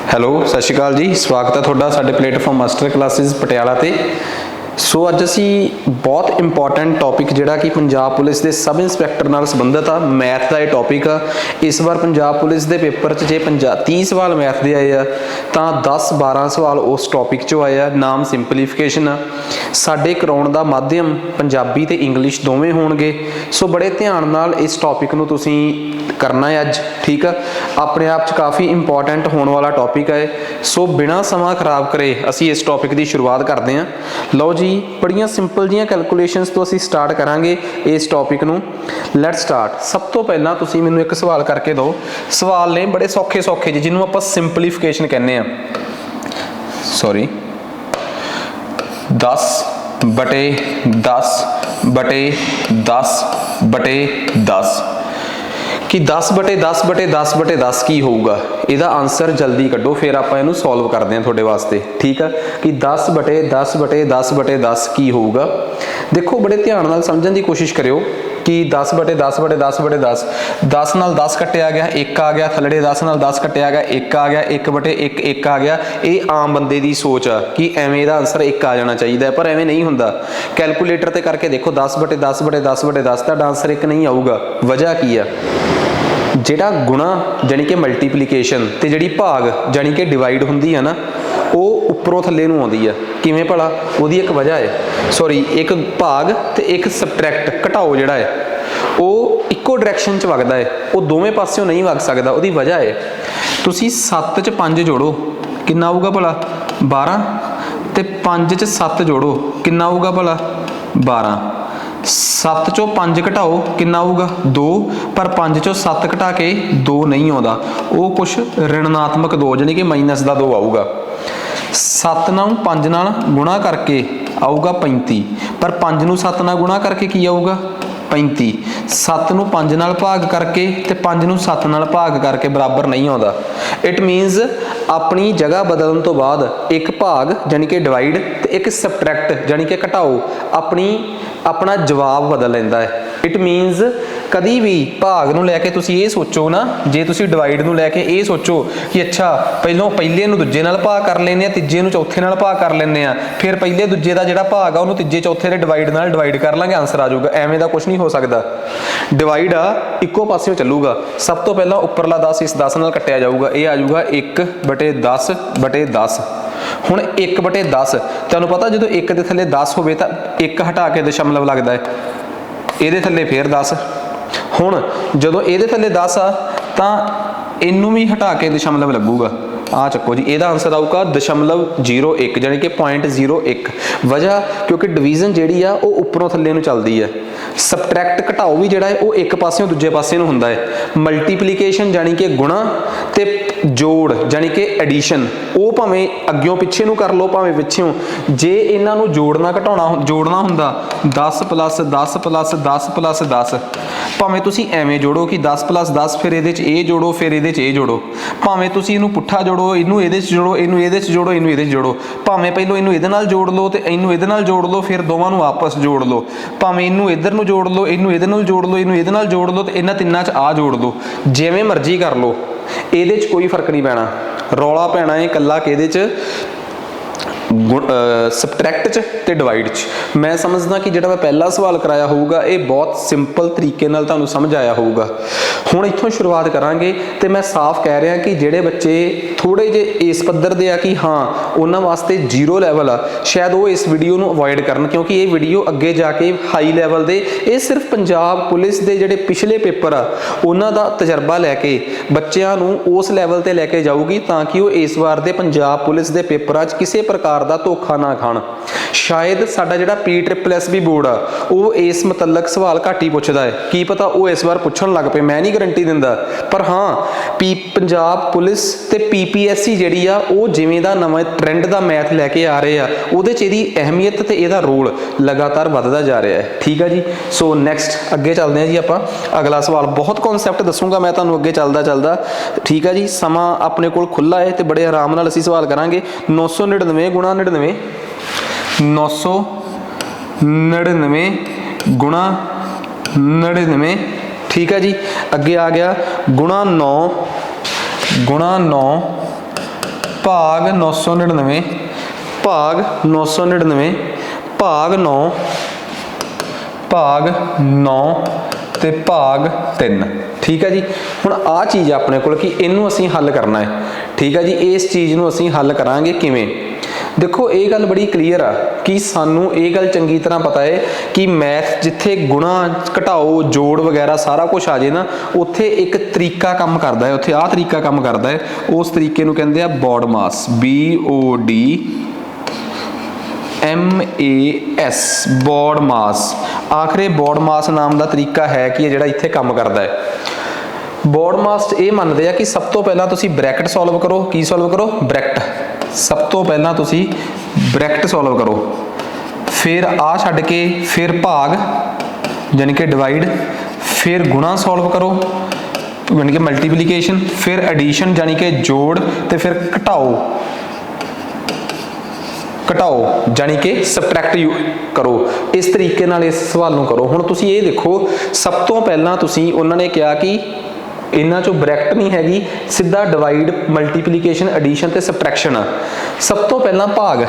Hello ਸਤਿ ਸ਼੍ਰੀ ਅਕਾਲ ਜੀ। ਸਵਾਗਤ ਹੈ ਤੁਹਾਡਾ ਸਾਡੇ ਪਲੇਟਫਾਰਮ ਮਾਸਟਰ ਕਲਾਸਿਸ ਪਟਿਆਲਾ ਤੇ। ਸੋ ਅੱਜ ਅਸੀਂ ਬਹੁਤ ਇੰਪੋਰਟੈਂਟ ਟੌਪਿਕ ਜਿਹੜਾ ਕਿ ਪੰਜਾਬ ਪੁਲਿਸ ਦੇ ਸਬ ਇੰਸਪੈਕਟਰ ਨਾਲ ਸੰਬੰਧਿਤ ਆ, ਮੈਥ ਦਾ ਇਹ ਟੌਪਿਕ ਆ। ਇਸ ਵਾਰ ਪੰਜਾਬ ਪੁਲਿਸ ਦੇ ਪੇਪਰ 'ਚ ਜੇ 30 ਸਵਾਲ ਮੈਥ ਦੇ ਆਏ ਆ ਤਾਂ 10-12 ਸਵਾਲ ਉਸ ਟੌਪਿਕ 'ਚੋਂ ਆਏ ਆ। ਨਾਮ ਸਿੰਪਲੀਫਿਕੇਸ਼ਨ ਆ। ਸਾਡੇ ਕਰਾਉਣ ਦਾ ਮਾਧਿਅਮ ਪੰਜਾਬੀ ਤੇ ਇੰਗਲਿਸ਼ ਦੋਵੇਂ ਹੋਣਗੇ। ਸੋ ਬੜੇ ਧਿਆਨ ਨਾਲ ਇਸ ਟੌਪਿਕ ਨੂੰ ਤੁਸੀਂ ਕਰਨਾ ਹੈ ਅੱਜ, ਠੀਕ ਆ। ਆਪਣੇ ਆਪ 'ਚ ਕਾਫੀ ਇੰਪੋਰਟੈਂਟ ਹੋਣ ਵਾਲਾ ਟੌਪਿਕ ਹੈ। ਸੋ ਬਿਨਾਂ ਸਮਾਂ ਖਰਾਬ ਕਰੇ ਅਸੀਂ ਇਸ ਟੌਪਿਕ ਦੀ ਸ਼ੁਰੂਆਤ ਕਰਦੇ ਹਾਂ। ਲਓ ਜੀ, ਬੜੀਆਂ ਸਿੰਪਲ ਜੀਆਂ ਕੈਲਕੂਲੇਸ਼ਨਸ ਤੋਂ ਅਸੀਂ ਸਟਾਰਟ ਕਰਾਂਗੇ ਇਸ ਟੌਪਿਕ ਨੂੰ। Let's start. ਸਭ ਤੋਂ ਪਹਿਲਾਂ ਤੁਸੀਂ ਮੈਨੂੰ ਇੱਕ ਸਵਾਲ ਕਰਕੇ ਦਿਓ। ਸਵਾਲ ਨੇ ਬੜੇ ਸੌਖੇ ਜੀ, ਜਿਹਨੂੰ ਆਪਾਂ ਸਿੰਪਲੀਫਿਕੇਸ਼ਨ ਕਹਿੰਦੇ ਆ। 10/10/10/10 कि 10/10/10/10 ਕੀ ਹੋਊਗਾ? ਇਹਦਾ ਆਨਸਰ ਜਲਦੀ ਕੱਢੋ, ਫਿਰ ਆਪਾਂ ਇਹਨੂੰ ਸੋਲਵ ਕਰਦੇ ਹਾਂ ਤੁਹਾਡੇ ਵਾਸਤੇ, ਠੀਕ ਆ। ਕਿ 10/10/10/10 ਕੀ ਹੋਊਗਾ? ਦੇਖੋ ਬੜੇ ਧਿਆਨ ਨਾਲ ਸਮਝਣ ਦੀ ਕੋਸ਼ਿਸ਼ ਕਰਿਓ ਕਿ 10/10/10/10 10 ਨਾਲ 10 ਕੱਟਿਆ ਗਿਆ 1 ਆ ਗਿਆ, ਥੱਲੜੇ 10 ਨਾਲ 10 ਕੱਟਿਆ ਗਿਆ 1 ਆ ਗਿਆ, 1/1 1 ਆ ਗਿਆ। ਇਹ ਆਮ ਬੰਦੇ ਦੀ ਸੋਚ ਆ ਕਿ ਐਵੇਂ ਇਹਦਾ ਆਨਸਰ 1 ਆ ਜਾਣਾ ਚਾਹੀਦਾ, ਪਰ ਐਵੇਂ ਨਹੀਂ ਹੁੰਦਾ। ਕੈਲਕੂਲੇਟਰ ਤੇ ਕਰਕੇ ਦੇਖੋ 10/10/10/10 ਦਾ ਆਨਸਰ 1 ਨਹੀਂ ਆਊਗਾ। ਵਜ੍ਹਾ ਕੀ ਆ? ਜਿਹੜਾ ਗੁਣਾ ਜਾਣੀ ਕਿ ਮਲਟੀਪਲੀਕੇਸ਼ਨ ਤੇ ਜਿਹੜੀ ਭਾਗ ਜਾਣੀ ਕਿ ਡਿਵਾਈਡ ਹੁੰਦੀ ਆ ਨਾ, ਉਹ ਉੱਪਰੋਂ ਥੱਲੇ ਨੂੰ ਆਉਂਦੀ ਆ। ਕਿਵੇਂ ਭਲਾ? ਉਹਦੀ ਇੱਕ ਵਜ੍ਹਾ ਹੈ, ਇੱਕ ਭਾਗ ਤੇ ਇੱਕ ਸਬਟਰੈਕਟ ਘਟਾਓ ਜਿਹੜਾ ਹੈ ਉਹ ਇੱਕੋ ਡਾਇਰੈਕਸ਼ਨ 'ਚ ਵਗਦਾ ਹੈ, ਉਹ ਦੋਵੇਂ ਪਾਸਿਓਂ ਨਹੀਂ ਵਗ ਸਕਦਾ। ਉਹਦੀ ਵਜ੍ਹਾ ਹੈ ਤੁਸੀਂ 7 'ਚ 5 ਜੋੜੋ, ਕਿੰਨਾ ਆਊਗਾ ਭਲਾ? 12। ਤੇ 5 'ਚ 7 ਜੋੜੋ, ਕਿੰਨਾ ਆਊਗਾ ਭਲਾ? 12। 7 ਚੋਂ 5 ਘਟਾਓ, ਕਿੰਨਾ ਆਊਗਾ? 2। ਪਰ 5 ਚੋਂ 7 ਘਟਾ ਕੇ 2 ਨਹੀਂ ਆਉਂਦਾ, ਉਹ ਕੁਛ ਰਿਣਾਤਮਕ 2 ਜਾਣੀ ਕਿ ਮਾਈਨਸ ਦਾ 2 ਆਊਗਾ। 7 ਨੂੰ 5 ਨਾਲ ਗੁਣਾ ਕਰਕੇ ਆਊਗਾ 35, ਪਰ 5 ਨੂੰ 7 ਨਾਲ ਗੁਣਾ ਕਰਕੇ ਕੀ ਆਊਗਾ? 35। 7 ਨੂੰ 5 ਨਾਲ ਭਾਗ ਕਰਕੇ ਤੇ 5 ਨੂੰ 7 ਨਾਲ ਭਾਗ ਕਰਕੇ ਬਰਾਬਰ ਨਹੀਂ ਆਉਂਦਾ। ਇਟ ਮੀਨਸ ਆਪਣੀ ਜਗ੍ਹਾ ਬਦਲਣ ਤੋਂ ਬਾਅਦ ਇੱਕ ਭਾਗ ਜਾਣੀ ਕਿ ਡਿਵਾਈਡ ਤੇ ਇੱਕ ਸਬਟਰੈਕਟ ਜਾਣੀ ਕਿ ਘਟਾਓ ਆਪਣਾ ਜਵਾਬ ਬਦਲ ਲੈਂਦਾ ਹੈ। ਇਟ ਮੀਨਸ ਕਦੀ ਵੀ ਭਾਗ ਨੂੰ ਲੈ ਕੇ ਤੁਸੀਂ ਇਹ ਸੋਚੋ ਨਾ, ਜੇ ਤੁਸੀਂ ਡਿਵਾਈਡ ਨੂੰ ਲੈ ਕੇ ਇਹ ਸੋਚੋ ਕਿ ਅੱਛਾ ਪਹਿਲੇ ਨੂੰ ਦੂਜੇ ਨਾਲ ਭਾਗ ਕਰ ਲੈਂਦੇ ਆ, ਤੀਜੇ ਨੂੰ ਚੌਥੇ ਨਾਲ ਭਾਗ ਕਰ ਲੈਂਦੇ ਆ, ਫਿਰ ਪਹਿਲੇ ਦੂਜੇ ਦਾ ਜਿਹੜਾ ਭਾਗ ਆ ਉਹਨੂੰ ਤੀਜੇ ਚੌਥੇ ਦੇ ਡਿਵਾਈਡ ਨਾਲ ਡਿਵਾਈਡ ਕਰ ਲਾਂਗੇ, ਆਨਸਰ ਆ ਜਾਊਗਾ। ਐਵੇਂ ਦਾ ਕੁਝ ਨਹੀਂ ਹੋ ਸਕਦਾ। ਡਿਵਾਈਡ ਆ ਇੱਕੋ ਪਾਸਿਓਂ ਚੱਲੂਗਾ। ਸਭ ਤੋਂ ਪਹਿਲਾਂ ਉੱਪਰਲਾ 10 ਇਸ 10 ਨਾਲ ਕੱਟਿਆ ਜਾਊਗਾ, ਇਹ ਆ ਜਾਊਗਾ 1/10/10। ਹੁਣ 1/10 ਤੁਹਾਨੂੰ ਪਤਾ ਜਦੋਂ 1 ਦੇ ਥੱਲੇ 10 ਹੋਵੇ ਤਾਂ 1 ਹਟਾ ਕੇ ਦਸ਼ਮਲਵ ਲੱਗਦਾ ਹੈ, ਇਹਦੇ ਥੱਲੇ ਫਿਰ 10। ਹੁਣ ਜਦੋਂ ਇਹਦੇ ਥੱਲੇ 10 ਆ ਤਾਂ ਇਹਨੂੰ ਵੀ ਹਟਾ ਕੇ ਦਸ਼ਮਲਵ ਲੱਗੂਗਾ। ਆ ਚੱਕੋ ਜੀ, ਇਹਦਾ ਆਨਸਰ ਆਊਗਾ 0.01 ਜਾਣੀ ਕਿ 0.01। ਵਜ੍ਹਾ ਕਿਉਂਕਿ ਡਿਵੀਜ਼ਨ ਜਿਹੜੀ ਆ ਉਹ ਉੱਪਰੋਂ ਥੱਲੇ ਨੂੰ ਚੱਲਦੀ ਹੈ। ਸਬਟਰੈਕਟ ਘਟਾਓ ਵੀ ਜਿਹੜਾ ਹੈ ਉਹ ਇੱਕ ਪਾਸਿਓਂ ਦੂਜੇ ਪਾਸੇ ਨੂੰ ਹੁੰਦਾ ਹੈ। ਮਲਟੀਪਲੀਕੇਸ਼ਨ ਜਾਣੀ ਕਿ ਗੁਣਾ ਤੇ ਜੋੜ ਜਾਣੀ ਕਿ ਐਡੀਸ਼ਨ, ਉਹ ਭਾਵੇਂ ਅੱਗਿਓਂ ਪਿੱਛੇ ਨੂੰ ਕਰ ਲਓ ਭਾਵੇਂ ਪਿੱਛੇੋਂ। ਜੇ ਇਹਨਾਂ ਨੂੰ ਜੋੜਨਾ ਹੁੰਦਾ 10 + 10 + 10 + 10, ਭਾਵੇਂ ਤੁਸੀਂ ਐਵੇਂ ਜੋੜੋ ਕਿ 10 + 10 ਫਿਰ ਇਹਦੇ 'ਚ ਇਹ ਜੋੜੋ ਫਿਰ ਇਹਦੇ 'ਚ ਇਹ ਜੋੜੋ, ਭਾਵੇਂ ਤੁਸੀਂ ਇਹਨੂੰ ਪੁੱਠਾ ਜੋੜੋ, ਇਹਨੂੰ ਇਹਦੇ 'ਚ ਜੋੜੋ, ਇਹਨੂੰ ਇਹਦੇ 'ਚ ਜੋੜੋ, ਇਹਨੂੰ ਇਹਦੇ 'ਚ ਜੋੜੋ, ਭਾਵੇਂ ਪਹਿਲੋਂ ਇਹਨੂੰ ਇਹਦੇ ਨਾਲ ਜੋੜ ਲਓ ਤੇ ਇਹਨੂੰ ਇਹਦੇ ਨਾਲ ਜੋੜ ਲਓ, ਫਿਰ ਦੋਵਾਂ ਨੂੰ ਆਪਸ ਜੋੜ ਲਓ, ਭਾਵੇਂ ਇਹਨੂੰ ਇੱਧਰ ਨੂੰ ਜੋੜ ਲਓ, ਇਹਨੂੰ ਇਹਦੇ ਨਾਲ ਜੋੜ ਲਓ, ਇਹਨੂੰ ਇਹਦੇ ਨਾਲ ਜੋੜ ਲਓ ਤੇ ਇਹਨਾਂ ਤਿੰਨਾਂ 'ਚ ਆ ਜੋੜ ਲਓ। ਜਿਵੇਂ ਮਰਜ਼ੀ ਕਰ ਲਓ, ਇਹਦੇ 'ਚ ਕੋਈ ਫਰਕ ਨਹੀਂ ਪੈਣਾ। ਰੌਲਾ ਪੈਣਾ ਹੈ ਇਕੱਲਾ ਕਿਹਦੇ 'ਚ? ਸਬਟਰੈਕਟ 'ਚ ਤੇ ਡਿਵਾਈਡ 'ਚ। ਮੈਂ ਸਮਝਦਾ ਕਿ ਜਿਹੜਾ ਮੈਂ ਪਹਿਲਾ ਸਵਾਲ ਕਰਾਇਆ ਹੋਊਗਾ ਇਹ ਬਹੁਤ ਸਿੰਪਲ ਤਰੀਕੇ ਨਾਲ ਤੁਹਾਨੂੰ ਸਮਝ ਆਇਆ ਹੋਊਗਾ। ਹੁਣ ਇੱਥੋਂ ਸ਼ੁਰੂਆਤ ਕਰਾਂਗੇ ਤੇ ਮੈਂ ਸਾਫ਼ ਕਹਿ ਰਿਹਾ ਕਿ ਜਿਹੜੇ ਬੱਚੇ ਥੋੜੇ ਜਿਹੇ ਇਸ ਪੱਧਰ ਦੇ ਆ ਕਿ ਹਾਂ ਉਹਨਾਂ ਵਾਸਤੇ 0 ਲੈਵਲ ਆ, ਸ਼ਾਇਦ ਉਹ ਇਸ ਵੀਡੀਓ ਨੂੰ ਅਵੋਇਡ ਕਰਨ, ਕਿਉਂਕਿ ਇਹ ਵੀਡੀਓ ਅੱਗੇ ਜਾ ਕੇ ਹਾਈ ਲੈਵਲ ਦੇ, ਇਹ ਸਿਰਫ ਪੰਜਾਬ ਪੁਲਿਸ ਦੇ ਜਿਹੜੇ ਪਿਛਲੇ ਪੇਪਰ ਆ ਉਹਨਾਂ ਦਾ ਤਜਰਬਾ ਲੈ ਕੇ ਬੱਚਿਆਂ ਨੂੰ ਉਸ ਲੈਵਲ ਤੇ ਲੈ ਕੇ ਜਾਊਗੀ, ਤਾਂ ਕਿ ਉਹ ਇਸ ਵਾਰ ਦੇ ਪੰਜਾਬ ਪੁਲਿਸ ਦੇ ਪੇਪਰਾਂ 'ਚ ਕਿਸੇ ਪ੍ਰਕਾਰ ਦਾ ਧੋਖਾ ਨਾ ਖਾਣ। ਸ਼ਾਇਦ ਸਾਡਾ ਜਿਹੜਾ PSSB ਬੋਰਡ ਆ ਉਹ ਇਸ ਮੁਤਲਕ ਸਵਾਲ ਘੱਟ ਹੀ ਪੁੱਛਦਾ ਹੈ, ਕੀ ਪਤਾ ਉਹ ਇਸ ਵਾਰ ਪੁੱਛਣ ਲੱਗ ਪਏ, ਮੈਂ ਨਹੀਂ ਗਰੰਟੀ ਦਿੰਦਾ। ਪਰ ਹਾਂ ਪੰਜਾਬ ਪੁਲਿਸ ਤੇ PPSC ਜਿਹੜੀ ਆ ਉਹ ਜਿਵੇਂ ਦਾ ਨਵਾਂ ਟ੍ਰੈਂਡ ਦਾ ਮੈਥ ਲੈ ਕੇ ਆ ਰਹੇ ਆ, ਉਹਦੇ 'ਚ ਇਹਦੀ ਅਹਿਮੀਅਤ ਤੇ ਇਹਦਾ ਰੋਲ ਲਗਾਤਾਰ ਵੱਧਦਾ ਜਾ ਰਿਹਾ ਹੈ। ਠੀਕ ਆ ਜੀ। ਸੋ ਨੈਕਸਟ ਅੱਗੇ ਚੱਲਦੇ ਹਾਂ ਜੀ ਆਪਾਂ। ਅਗਲਾ ਸਵਾਲ ਬਹੁਤ ਕਨਸੈਪਟ ਦੱਸੂਗਾ ਮੈਂ ਤੁਹਾਨੂੰ ਅੱਗੇ ਚੱਲਦਾ। ਠੀਕ ਆ ਜੀ। ਸਮਾਂ ਆਪਣੇ ਕੋਲ ਖੁੱਲ੍ਹਾ ਹੈ ਤੇ ਬੜੇ ਆਰਾਮ ਨਾਲ ਅਸੀਂ ਸਵਾਲ ਕਰਾਂਗੇ। 999 × 99 999 × 99। ठीक है जी। अगे आ गया गुणा 9 भाग 999 भाग 999 भाग 9 भाग 9 ਤੇ ਭਾਗ 3। ठीक है जी। हुण आ चीज़ अपने कोल कि इनू असीं हल करना है। ठीक है जी। इस चीज़ नूं असीं हल करांगे किवें? देखो ये गल बड़ी क्लीयर आ कि सानू ये गल चंगी तरह पता है कि मैथ जिथे गुणा घटाओ जोड़ वगैरह सारा कुछ आ जाए ना, उत्थे एक तरीका काम करता है, उत्थे आ तरीका काम करता है। उस तरीके नूं कहंदे आ BODMAS, BODMAS, BODMAS। आखिर BODMAS नाम का तरीका है कि जिहड़ा इत्थे काम करता है। BODMAS ये मनते हैं कि सब तो पहला तुसी ब्रैकेट सॉल्व करो। की सॉल्व करो? ब्रैकेट। सब तो पहला तुसी ब्रैकेट सॉल्व करो, फिर आ छड्ड के फिर भाग यानी कि डिवाइड, फिर गुणा सॉल्व करो यानी कि मल्टीप्लीकेशन, फिर एडिशन यानी कि जोड़, तो फिर घटाओ यानी कि सबट्रैक्ट करो। इस तरीके नाल इस सवाल नूं करो। हुण तुसीं ये देखो, सब तो पहला तुसीं उन्हां ने कहा कि इन्हां चों ब्रैकेट नहीं हैगी, सीधा डिवाइड, मल्टीप्लीकेशन, एडिशन ते सबट्रैक्शन। सब तो पहला भाग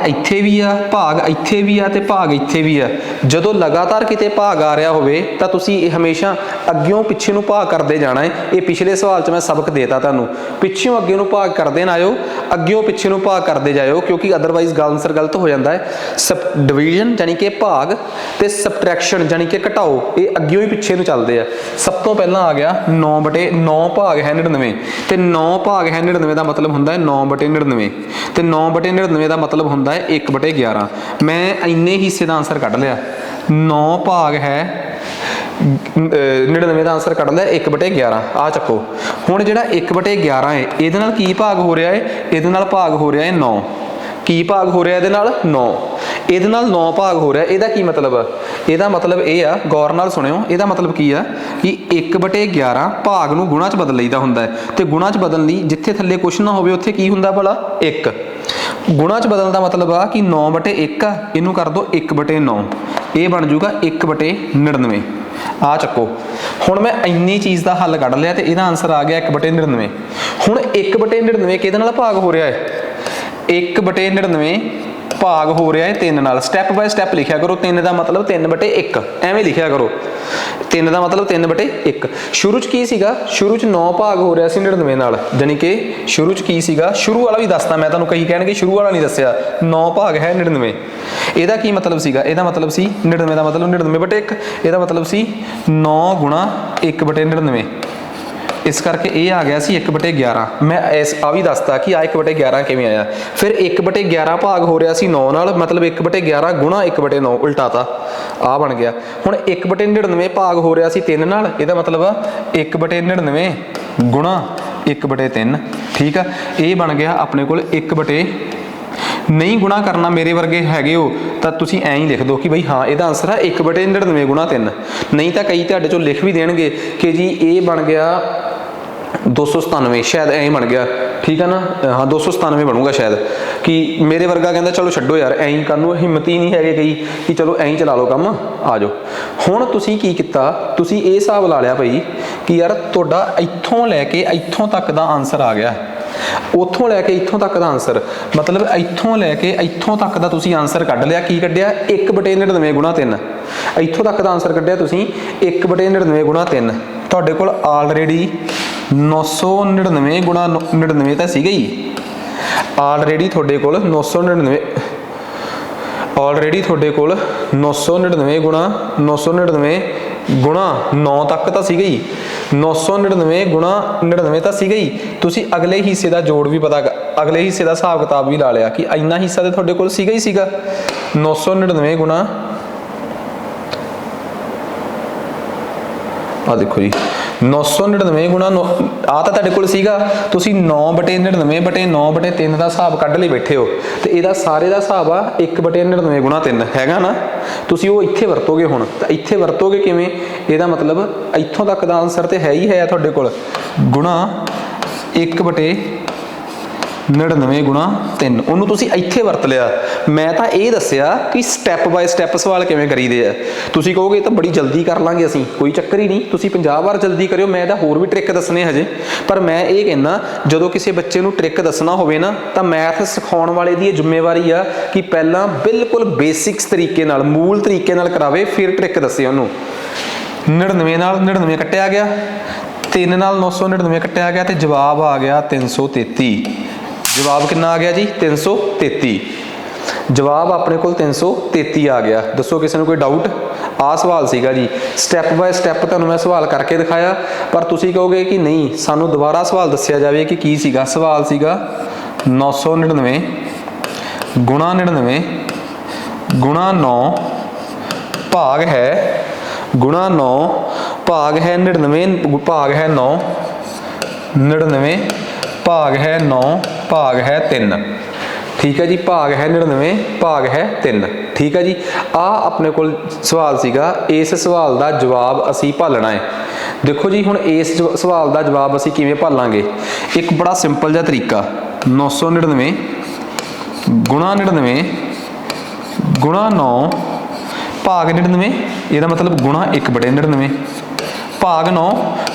इत्थे भी आ, भाग इत्थे भी आ ते भाग इत्थे भी आ। जदों लगातार किते भाग आ रहा होवे तां तुसीं हमेशा अग्गियों पिछे नूं भाग करदे जाना है। ये पिछले सवाल च मैं सबक देता तुहानूं, पिछों अग्गे नूं भाग करदे ना आयो, अग्गियों पिछे नूं भाग करदे जाओ, क्योंकि अदरवाइज आंसर गलत हो जाता है। सब डिवीजन यानी कि भाग ते सबट्रैक्शन यानी कि घटाओ, ये अग्गियों ही पिछे नूं चलदे आ। सब तो पहला आ गया 9/9 भाग है 99, ते 9 भाग है 99 का मतलब होंदा है 9/99, ते 9/99 का मतलब होंदा है 1/11। मैं इन्ने हिस्से का आंसर कढ़ लिया। 9 भाग है 99 का आंसर कढ़ लिया 1/11। आ चक्को हुण जिहड़ा 1/11 है इहदे नाल की भाग हो रहा है? इहदे नाल भाग हो रहा है 9। की भाग हो रहा है इहदे नाल? 9। इहदे नाल 9 भाग हो रहा है। इहदा की मतलब? इहदा मतलब ये आ, गौर नाल सुणिओ, इहदा मतलब की आ कि 1/11 भाग नूं गुणा च बदल लईदा हुंदा है, ते गुणा च बदलण लई जिथे थल्ले कुछ ना होवे उत्थे की हुंदा भला? 1। गुणा च बदलण दा मतलब आ कि 9/1 आ, इहनूं कर दो 1/9, ये बन जूगा 1/99। आ चक्को हुण मैं इन्नी चीज़ का हल कढ़ लिया, तो इहदा आंसर आ गया 1/99। हुण 1/99 किहदे नाल भाग हो रहा है? 1/99 भाग हो रहा है 3 नाल। स्टैप बाय स्टैप लिखिया करो। 3 का मतलब 3/1, एवें लिखिया करो। 3 का मतलब 3/1। शुरू च की सीगा? शुरू च 9 भाग हो रहा सी 99 नाल, यानी कि शुरू च की सीगा? शुरू वाला भी दसदा मैं तुहानूं, कई कहणगे शुरू वाला नहीं दस्सिया। 9 भाग है 99, ਇਹਦਾ ਕੀ ਮਤਲਬ ਸੀਗਾ? ਇਹਦਾ ਮਤਲਬ ਸੀ 99 ਦਾ ਮਤਲਬ 99/1, ਇਹਦਾ ਮਤਲਬ ਸੀ 9 ਗੁਣਾ 1/99। इस करके ये आ गया सी 1/11। मैं इस आ भी दसता कि आ 1/11 किवें आया। फिर 1/11 भाग हो रहा सी 9 नाल, मतलब 1/11 गुणा 1/9 उल्टाता, आ बन गया। हुण 1/99 भाग हो रहा सी 3 नाल, ਇਹਦਾ मतलब 1/99 गुणा 1/3। ठीक है, ये बन गया अपने कोल 1/। नहीं गुणा करना मेरे वर्गे हैगे हो तो तुसी ऐ ही लिख दो कि बई हाँ ਇਹਦਾ आंसर है 1/99 गुणा 3। नहीं तो कई तुहाडे चों लिख भी देणगे कि जी ये बन गया 297, शायद ऐ बन गया। ठीक है ना, हाँ 297 बनूगा शायद। कि मेरे वर्गा कहता चलो छड्डो यार, ऐ ही करन हिम्मत ही नहीं है कई कि चलो ऐ ही चला लो काम, आ जाओ। हुण तुसी की कीता? तुसी ये हिसाब ला लिया भाई कि यार तुहाडा इत्थों लैके इत्थों तक का आंसर आ गया, उतों लैके इत्थों तक का आंसर, मतलब इत्थों लैके इत्थों तक का तुसी आंसर कढ़ लिया। की कढ़िया? 1/99 गुणा 3। इत्थों तक का आंसर कढ़िया तुसी 1/99 गुणा 3। तुहाडे कोल ऑलरेडी 999 गुणा 99 तो सीगा ही, ऑलरेडी तुहाडे कोल 999, ऑलरेडी तुहाडे कोल 999 गुणा 999 गुणा 9 तक तो सीगा ही, 999 गुणा 99 तो सीगा ही। तुसी अगले हिस्से का जोड़ भी पता, अगले हिस्से का हिसाब किताब भी ला लिया कि इन्ना हिस्सा तो तुहाडे कोल सीगा ही सीगा। 999 गुणा, आ देखो जी 999 गुणा आ तो तुहाडे कोल सीगा, तुसी 9/99/9/3 का हिसाब कढ़ लई बैठे हो, तो इहदा सारे का हिसाब आ 1/99 गुणा 3 हैगा ना। तुसी वो इत्थे वरतोगे। हुण तो इत्थे वरतोगे किवें? इहदा मतलब इत्थों तक का आंसर तो है ही है तुहाडे कोल, गुणा 1/99 99 ਗੁਣਾ 3 ਉਹਨੂੰ ਤੁਸੀਂ ਇੱਥੇ ਵਰਤ ਲਿਆ। ਮੈਂ ਤਾਂ ਇਹ ਦੱਸਿਆ ਕਿ ਸਟੈਪ ਬਾਏ ਸਟੈਪ ਸਵਾਲ ਕਿਵੇਂ ਕਰੀਦੇ ਆ। ਤੁਸੀਂ ਕਹੋਗੇ ਇਹ ਤਾਂ ਬੜੀ ਜਲਦੀ ਕਰ ਲਾਂਗੇ ਅਸੀਂ, ਕੋਈ ਚੱਕਰ ਹੀ ਨਹੀਂ, ਤੁਸੀਂ 50 ਵਾਰ ਜਲਦੀ ਕਰਿਓ, ਮੈਂ ਤਾਂ ਹੋਰ ਵੀ ਟ੍ਰਿਕ ਦੱਸਣੇ ਹਜੇ। ਪਰ ਮੈਂ ਇਹ ਕਹਿੰਦਾ ਜਦੋਂ ਕਿਸੇ ਬੱਚੇ ਨੂੰ ਟ੍ਰਿਕ ਦੱਸਣਾ ਹੋਵੇ ਨਾ ਤਾਂ ਮੈਥ ਸਿਖਾਉਣ ਵਾਲੇ ਦੀ ਇਹ ਜ਼ਿੰਮੇਵਾਰੀ ਆ ਕਿ ਪਹਿਲਾਂ ਬਿਲਕੁਲ ਬੇਸਿਕਸ ਤਰੀਕੇ ਨਾਲ, ਮੂਲ ਤਰੀਕੇ ਨਾਲ ਕਰਾਵੇ, ਫਿਰ ਟ੍ਰਿਕ ਦੱਸੇ ਉਹਨੂੰ। 99 ਨਾਲ 99 ਕੱਟਿਆ ਗਿਆ, 3 ਨਾਲ 999 ਕੱਟਿਆ ਗਿਆ ਤੇ ਜਵਾਬ ਆ ਗਿਆ 333। ਜਵਾਬ ਕਿੰਨਾ ਆ ਗਿਆ ਜੀ? 333। ਜਵਾਬ ਆਪਣੇ ਕੋਲ 333 ਆ ਗਿਆ। ਦੱਸੋ ਕਿਸੇ ਨੂੰ ਕੋਈ ਡਾਊਟ? ਆਹ ਸਵਾਲ ਸੀਗਾ ਜੀ, ਸਟੈਪ ਬਾਏ ਸਟੈਪ ਤੁਹਾਨੂੰ ਮੈਂ ਸਵਾਲ ਕਰਕੇ ਦਿਖਾਇਆ। ਪਰ ਤੁਸੀਂ ਕਹੋਗੇ ਕਿ ਨਹੀਂ, ਸਾਨੂੰ ਦੁਬਾਰਾ ਸਵਾਲ ਦੱਸਿਆ ਜਾਵੇ ਕਿ ਕੀ ਸੀਗਾ। ਸਵਾਲ ਸੀਗਾ 999 ਗੁਣਾ 99 ਗੁਣਾ 9 ਭਾਗ ਹੈ ਗੁਣਾ 9 ਭਾਗ ਹੈ 99 ਭਾਗ ਹੈ 9 99 ਭਾਗ ਹੈ 9 ਭਾਗ ਹੈ 3। ਠੀਕ ਹੈ ਜੀ, ਭਾਗ ਹੈ 99 ਭਾਗ ਹੈ 3। ਠੀਕ ਹੈ ਜੀ, ਆਹ ਆਪਣੇ ਕੋਲ ਸਵਾਲ ਸੀਗਾ। ਇਸ ਸਵਾਲ ਦਾ ਜਵਾਬ ਅਸੀਂ ਭਾਲਣਾ ਹੈ। ਦੇਖੋ ਜੀ, ਹੁਣ ਇਸ ਸਵਾਲ ਦਾ ਜਵਾਬ ਅਸੀਂ ਕਿਵੇਂ ਭਾਲਾਂਗੇ? ਇੱਕ ਬੜਾ ਸਿੰਪਲ ਜਿਹਾ ਤਰੀਕਾ, 999 ਗੁਣਾ 99 ਗੁਣਾ 9 ਭਾਗ 99, ਇਹਦਾ ਮਤਲਬ ਗੁਣਾ 1/99 ਭਾਗ 9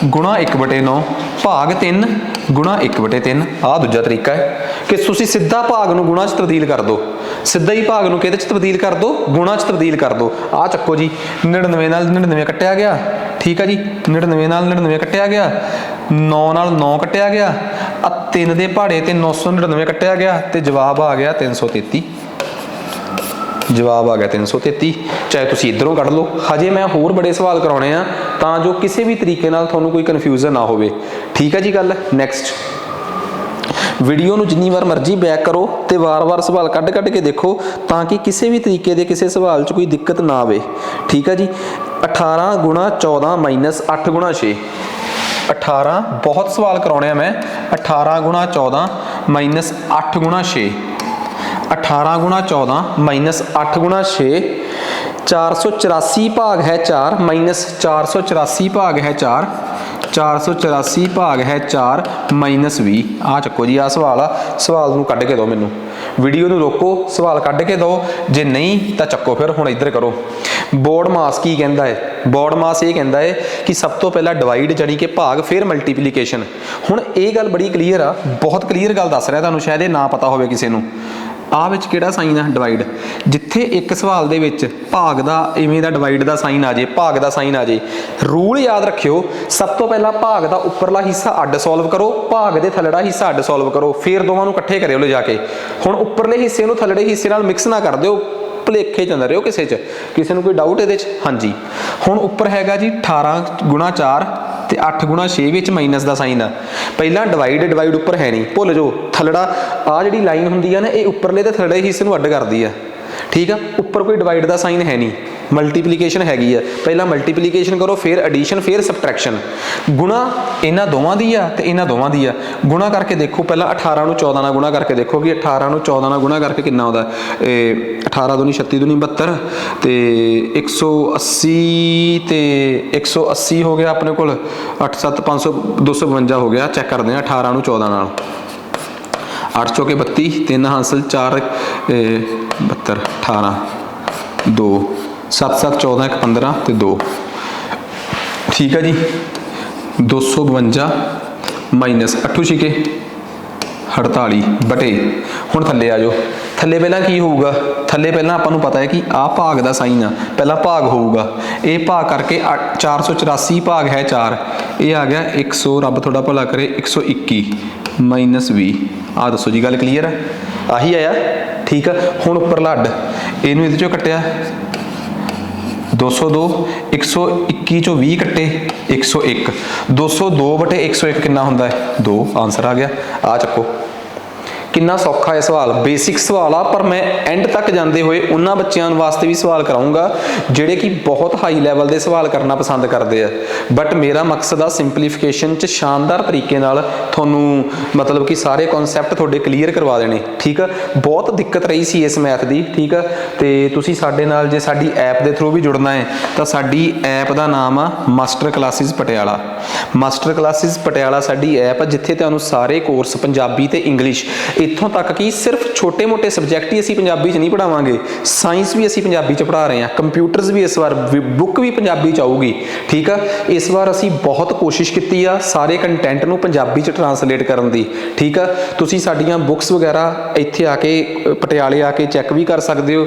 ਗੁਣਾ 1/9 ਭਾਗ 3 ਗੁਣਾ 1/3। ਆਹ ਦੂਜਾ ਤਰੀਕਾ ਹੈ ਕਿ ਤੁਸੀਂ ਸਿੱਧਾ ਭਾਗ ਨੂੰ ਗੁਣਾ 'ਚ ਤਬਦੀਲ ਕਰ ਦਿਓ, ਸਿੱਧਾ ਹੀ ਭਾਗ ਨੂੰ ਕਿਹਦੇ 'ਚ ਤਬਦੀਲ ਕਰ ਦਿਓ? ਗੁਣਾ 'ਚ ਤਬਦੀਲ ਕਰ ਦਿਓ। ਆਹ ਚੱਕੋ ਜੀ, 99 ਨਾਲ 99 ਕੱਟਿਆ ਗਿਆ। ਠੀਕ ਹੈ ਜੀ, 99 ਨਾਲ 99 ਕੱਟਿਆ ਗਿਆ, 9 ਨਾਲ 9 ਕੱਟਿਆ ਗਿਆ, ਆ 3 ਦੇ ਪਹਾੜੇ ਤੇ 999 ਕੱਟਿਆ ਗਿਆ ਤੇ ਜਵਾਬ ਆ ਗਿਆ 333। ਜਵਾਬ ਆ ਗਿਆ 333। ਚਾਹੇ ਤੁਸੀਂ ਇੱਧਰੋਂ ਕੱਢ ਲਓ। ਹਜੇ ਮੈਂ ਹੋਰ ਬੜੇ ਸਵਾਲ ਕਰਾਉਣੇ ਆ ਤਾਂ ਜੋ ਕਿਸੇ ਵੀ ਤਰੀਕੇ ਨਾਲ ਤੁਹਾਨੂੰ ਕੋਈ ਕਨਫਿਊਜ਼ਨ ਨਾ ਹੋਵੇ। ਠੀਕ ਹੈ ਜੀ ਗੱਲ। ਨੈਕਸਟ, ਵੀਡੀਓ ਨੂੰ ਜਿੰਨੀ ਵਾਰ ਮਰਜ਼ੀ ਬੈਕ ਕਰੋ ਤੇ ਵਾਰ-ਵਾਰ ਸਵਾਲ ਕੱਢ ਕੇ ਦੇਖੋ ਤਾਂ ਕਿ ਕਿਸੇ ਵੀ ਤਰੀਕੇ ਦੇ ਕਿਸੇ ਸਵਾਲ 'ਚ ਕੋਈ ਦਿੱਕਤ ਨਾ ਆਵੇ। ਠੀਕ ਹੈ ਜੀ। 18 ਗੁਣਾ 14 ਮਾਈਨਸ 8 ਗੁਣਾ 6। 18 ਬਹੁਤ ਸਵਾਲ ਕਰਾਉਣੇ ਆ ਮੈਂ। 18 ਗੁਣਾ 14 ਮਾਈਨਸ 8 ਗੁਣਾ 6। 18 ਗੁਣਾ 14 ਮਾਈਨਸ 8 ਗੁਣਾ 6। 484 ਭਾਗ ਹੈ 4 ਮਾਈਨਸ 484 ਭਾਗ ਹੈ 4। 484 ਭਾਗ ਹੈ 4 ਮਾਈਨਸ 20। ਆਹ ਚੱਕੋ ਜੀ, ਆਹ ਸਵਾਲ ਆ। ਸਵਾਲ ਨੂੰ ਕੱਢ ਕੇ ਦਿਓ ਮੈਨੂੰ। ਵੀਡੀਓ ਨੂੰ ਰੋਕੋ, ਸਵਾਲ ਕੱਢ ਕੇ ਦਿਓ। ਜੇ ਨਹੀਂ ਤਾਂ ਚੱਕੋ ਫਿਰ। ਹੁਣ ਇੱਧਰ ਕਰੋ। ਬੋਰਡ ਮਾਸ ਕੀ ਕਹਿੰਦਾ ਹੈ? ਬੋਰਡ ਮਾਸ ਇਹ ਕਹਿੰਦਾ ਹੈ ਕਿ ਸਭ ਤੋਂ ਪਹਿਲਾਂ ਡਿਵਾਈਡ ਜਾਨੀ ਕਿ ਭਾਗ, ਫਿਰ ਮਲਟੀਪਲੀਕੇਸ਼ਨ। ਹੁਣ ਇਹ ਗੱਲ ਬੜੀ ਕਲੀਅਰ ਆ, ਬਹੁਤ ਕਲੀਅਰ ਗੱਲ ਦੱਸ ਰਿਹਾ ਤੁਹਾਨੂੰ, ਸ਼ਾਇਦ ਇਹ ਨਾ ਪਤਾ ਹੋਵੇ ਕਿਸੇ ਨੂੰ। ਆਹ ਵਿੱਚ ਕਿਹੜਾ ਸਾਈਨ ਆ? ਡਿਵਾਈਡ। ਜਿੱਥੇ ਇੱਕ ਸਵਾਲ ਦੇ ਵਿੱਚ ਭਾਗ ਦਾ ਇਵੇਂ ਦਾ ਡਿਵਾਈਡ ਦਾ ਸਾਈਨ ਆ ਜੇ, ਭਾਗ ਦਾ ਸਾਈਨ ਆ ਜੇ, ਰੂਲ ਯਾਦ ਰੱਖਿਓ, ਸਭ ਤੋਂ ਪਹਿਲਾਂ ਭਾਗ ਦਾ ਉੱਪਰਲਾ ਹਿੱਸਾ ਅੱਡ ਸੋਲਵ ਕਰੋ, ਭਾਗ ਦੇ ਥੱਲੜਾ ਹਿੱਸਾ ਅੱਡ ਸੋਲਵ ਕਰੋ, ਫਿਰ ਦੋਵਾਂ ਨੂੰ ਇਕੱਠੇ ਕਰਿਓ ਲਿਜਾ ਕੇ। ਹੁਣ ਉੱਪਰਲੇ ਹਿੱਸੇ ਨੂੰ ਥੱਲੜੇ ਹਿੱਸੇ ਨਾਲ ਮਿਕਸ ਨਾ ਕਰ ਦਿਓ, ਭੁਲੇਖੇ 'ਚ ਨਾ ਰਿਓ ਕਿਸੇ 'ਚ। ਕਿਸੇ ਨੂੰ ਕੋਈ ਡਾਊਟ ਇਹਦੇ 'ਚ? ਹਾਂਜੀ। ਹੁਣ ਉੱਪਰ ਹੈਗਾ ਜੀ 18 ਗੁਣਾ 4 ਤੇ 8 ਗੁਣਾ 6 ਵਿੱਚ ਮਾਈਨਸ ਦਾ ਸਾਈਨ ਆ। ਪਹਿਲਾਂ ਡਿਵਾਈਡ ਉੱਪਰ ਹੈ ਨਹੀਂ, ਭੁੱਲ ਜਾਓ। ਥੱਲੜਾ ਆਹ ਜਿਹੜੀ ਲਾਈਨ ਹੁੰਦੀ ਆ ਨਾ, ਇਹ ਉੱਪਰਲੇ ਤੇ ਥੱਲੜੇ ਹਿੱਸੇ ਨੂੰ ਅੱਡ ਕਰਦੀ ਆ। ਠੀਕ ਆ, ਉੱਪਰ ਕੋਈ ਡਿਵਾਈਡ ਦਾ ਸਾਈਨ ਹੈ ਨਹੀਂ, ਮਲਟੀਪਲੀਕੇਸ਼ਨ ਹੈਗੀ ਆ। ਪਹਿਲਾਂ ਮਲਟੀਪਲੀਕੇਸ਼ਨ ਕਰੋ, ਫਿਰ ਐਡੀਸ਼ਨ, ਫਿਰ ਸਬਟ੍ਰੈਕਸ਼ਨ। ਗੁਣਾ ਇਹਨਾਂ ਦੋਵਾਂ ਦੀ ਆ ਤੇ ਇਹਨਾਂ ਦੋਵਾਂ ਦੀ ਆ। ਗੁਣਾ ਕਰਕੇ ਦੇਖੋ, ਪਹਿਲਾਂ 18 ਨੂੰ 14 ਨਾਲ ਗੁਣਾ ਕਰਕੇ ਦੇਖੋ ਕਿ 18 ਨੂੰ 14 ਨਾਲ ਗੁਣਾ ਕਰਕੇ ਕਿੰਨਾ ਆਉਂਦਾ। 18 ਦੂਣੀ 36 ਦੂਣੀ 72 ਤੇ 180 ਤੇ 180 ਹੋ ਗਿਆ ਆਪਣੇ ਕੋਲ। 8 7 500 252 ਹੋ ਗਿਆ। ਚੈੱਕ ਕਰਦੇ ਹਾਂ 18 ਨੂੰ 14 ਨਾਲ। 8 ਚੌਕੇ 32, 3 ਹਾਸਲ 4 72 18 2 7 7 14 1 15 ਤੇ 2। ਠੀਕ ਹੈ ਜੀ। 252 ਮਾਈਨਸ 8 ਛਿਕੇ 48 ਬਟੇ। ਹੁਣ ਥੱਲੇ ਆ ਜਾਓ। ਥੱਲੇ ਪਹਿਲਾਂ ਕੀ ਹੋਊਗਾ? ਥੱਲੇ ਪਹਿਲਾਂ ਆਪਾਂ ਨੂੰ ਪਤਾ ਹੈ ਕਿ ਆਹ ਭਾਗ ਦਾ ਸਾਈਨ ਆ, ਪਹਿਲਾਂ ਭਾਗ ਹੋਊਗਾ। ਇਹ ਭਾਗ ਕਰਕੇ 484 ਭਾਗ ਹੈ 4, ਇਹ ਆ ਗਿਆ 100, ਰੱਬ ਤੁਹਾਡਾ ਭਲਾ ਕਰੇ, 121 ਮਾਈਨਸ 20। ਆਹ ਦੱਸੋ ਜੀ, ਗੱਲ ਕਲੀਅਰ ਹੈ? ਆਹੀ ਆਇਆ। ਠੀਕ ਆ। ਹੁਣ ਉੱਪਰਲਾ ਅੱਡ, ਇਹਨੂੰ ਇਹਦੇ 'ਚੋਂ ਕੱਟਿਆ 202, 121 ਚੋਂ 20 ਕੱਟੇ 101। 202/101 ਕਿੰਨਾ ਹੁੰਦਾ ਹੈ? 2। ਆਨਸਰ ਆ ਗਿਆ। ਆ ਚੱਕੋ। ਕਿੰਨਾ ਸੌਖਾ ਹੈ ਸਵਾਲ, ਬੇਸਿਕ ਸਵਾਲ ਆ। ਪਰ ਮੈਂ ਐਂਡ ਤੱਕ ਜਾਂਦੇ ਹੋਏ ਉਹਨਾਂ ਬੱਚਿਆਂ ਵਾਸਤੇ ਵੀ ਸਵਾਲ ਕਰਾਉਂਗਾ ਜਿਹੜੇ ਕਿ ਬਹੁਤ ਹਾਈ ਲੈਵਲ ਦੇ ਸਵਾਲ ਕਰਨਾ ਪਸੰਦ ਕਰਦੇ ਆ। ਬਟ ਮੇਰਾ ਮਕਸਦ ਆ ਸਿੰਪਲੀਫਿਕੇਸ਼ਨ 'ਚ ਸ਼ਾਨਦਾਰ ਤਰੀਕੇ ਨਾਲ ਤੁਹਾਨੂੰ ਮਤਲਬ ਕਿ ਸਾਰੇ ਕਨਸੈਪਟ ਤੁਹਾਡੇ ਕਲੀਅਰ ਕਰਵਾ ਦੇਣੇ। ਠੀਕ ਆ। ਬਹੁਤ ਦਿੱਕਤ ਰਹੀ ਸੀ ਇਸ ਮੈਥ ਦੀ। ਠੀਕ ਆ। ਤੇ ਤੁਸੀਂ ਸਾਡੇ ਨਾਲ ਜੇ ਸਾਡੀ ਐਪ ਦੇ ਥਰੂ ਵੀ ਜੁੜਨਾ ਹੈ ਤਾਂ ਸਾਡੀ ਐਪ ਦਾ ਨਾਮ ਆ master classes Patiala. Master classes Patiala ਸਾਡੀ ਐਪ ਆ ਜਿੱਥੇ ਤੁਹਾਨੂੰ ਸਾਰੇ ਕੋਰਸ ਪੰਜਾਬੀ ਤੇ ਇੰਗਲਿਸ਼ ਇੱਥੋਂ ਤੱਕ ਕਿ ਸਿਰਫ ਛੋਟੇ ਮੋਟੇ ਸਬਜੈਕਟ ਹੀ ਅਸੀਂ ਪੰਜਾਬੀ 'ਚ ਨਹੀਂ ਪੜਾਵਾਂਗੇ, ਸਾਇੰਸ ਵੀ ਅਸੀਂ ਪੰਜਾਬੀ 'ਚ ਪੜ੍ਹਾ ਰਹੇ ਹਾਂ, ਕੰਪਿਊਟਰਸ ਵੀ ਇਸ ਵਾਰ ਬੁੱਕ ਵੀ ਪੰਜਾਬੀ 'ਚ ਆਊਗੀ। ਠੀਕ ਆ, ਇਸ ਵਾਰ ਅਸੀਂ ਬਹੁਤ ਕੋਸ਼ਿਸ਼ ਕੀਤੀ ਆ ਸਾਰੇ ਕੰਟੈਂਟ ਨੂੰ ਪੰਜਾਬੀ 'ਚ ਟਰਾਂਸਲੇਟ ਕਰਨ ਦੀ। ਠੀਕ ਆ, ਤੁਸੀਂ ਸਾਡੀਆਂ ਬੁੱਕਸ ਵਗੈਰਾ ਇੱਥੇ ਆ ਕੇ ਪਟਿਆਲੇ ਆ ਕੇ ਚੈੱਕ ਵੀ ਕਰ ਸਕਦੇ ਹੋ।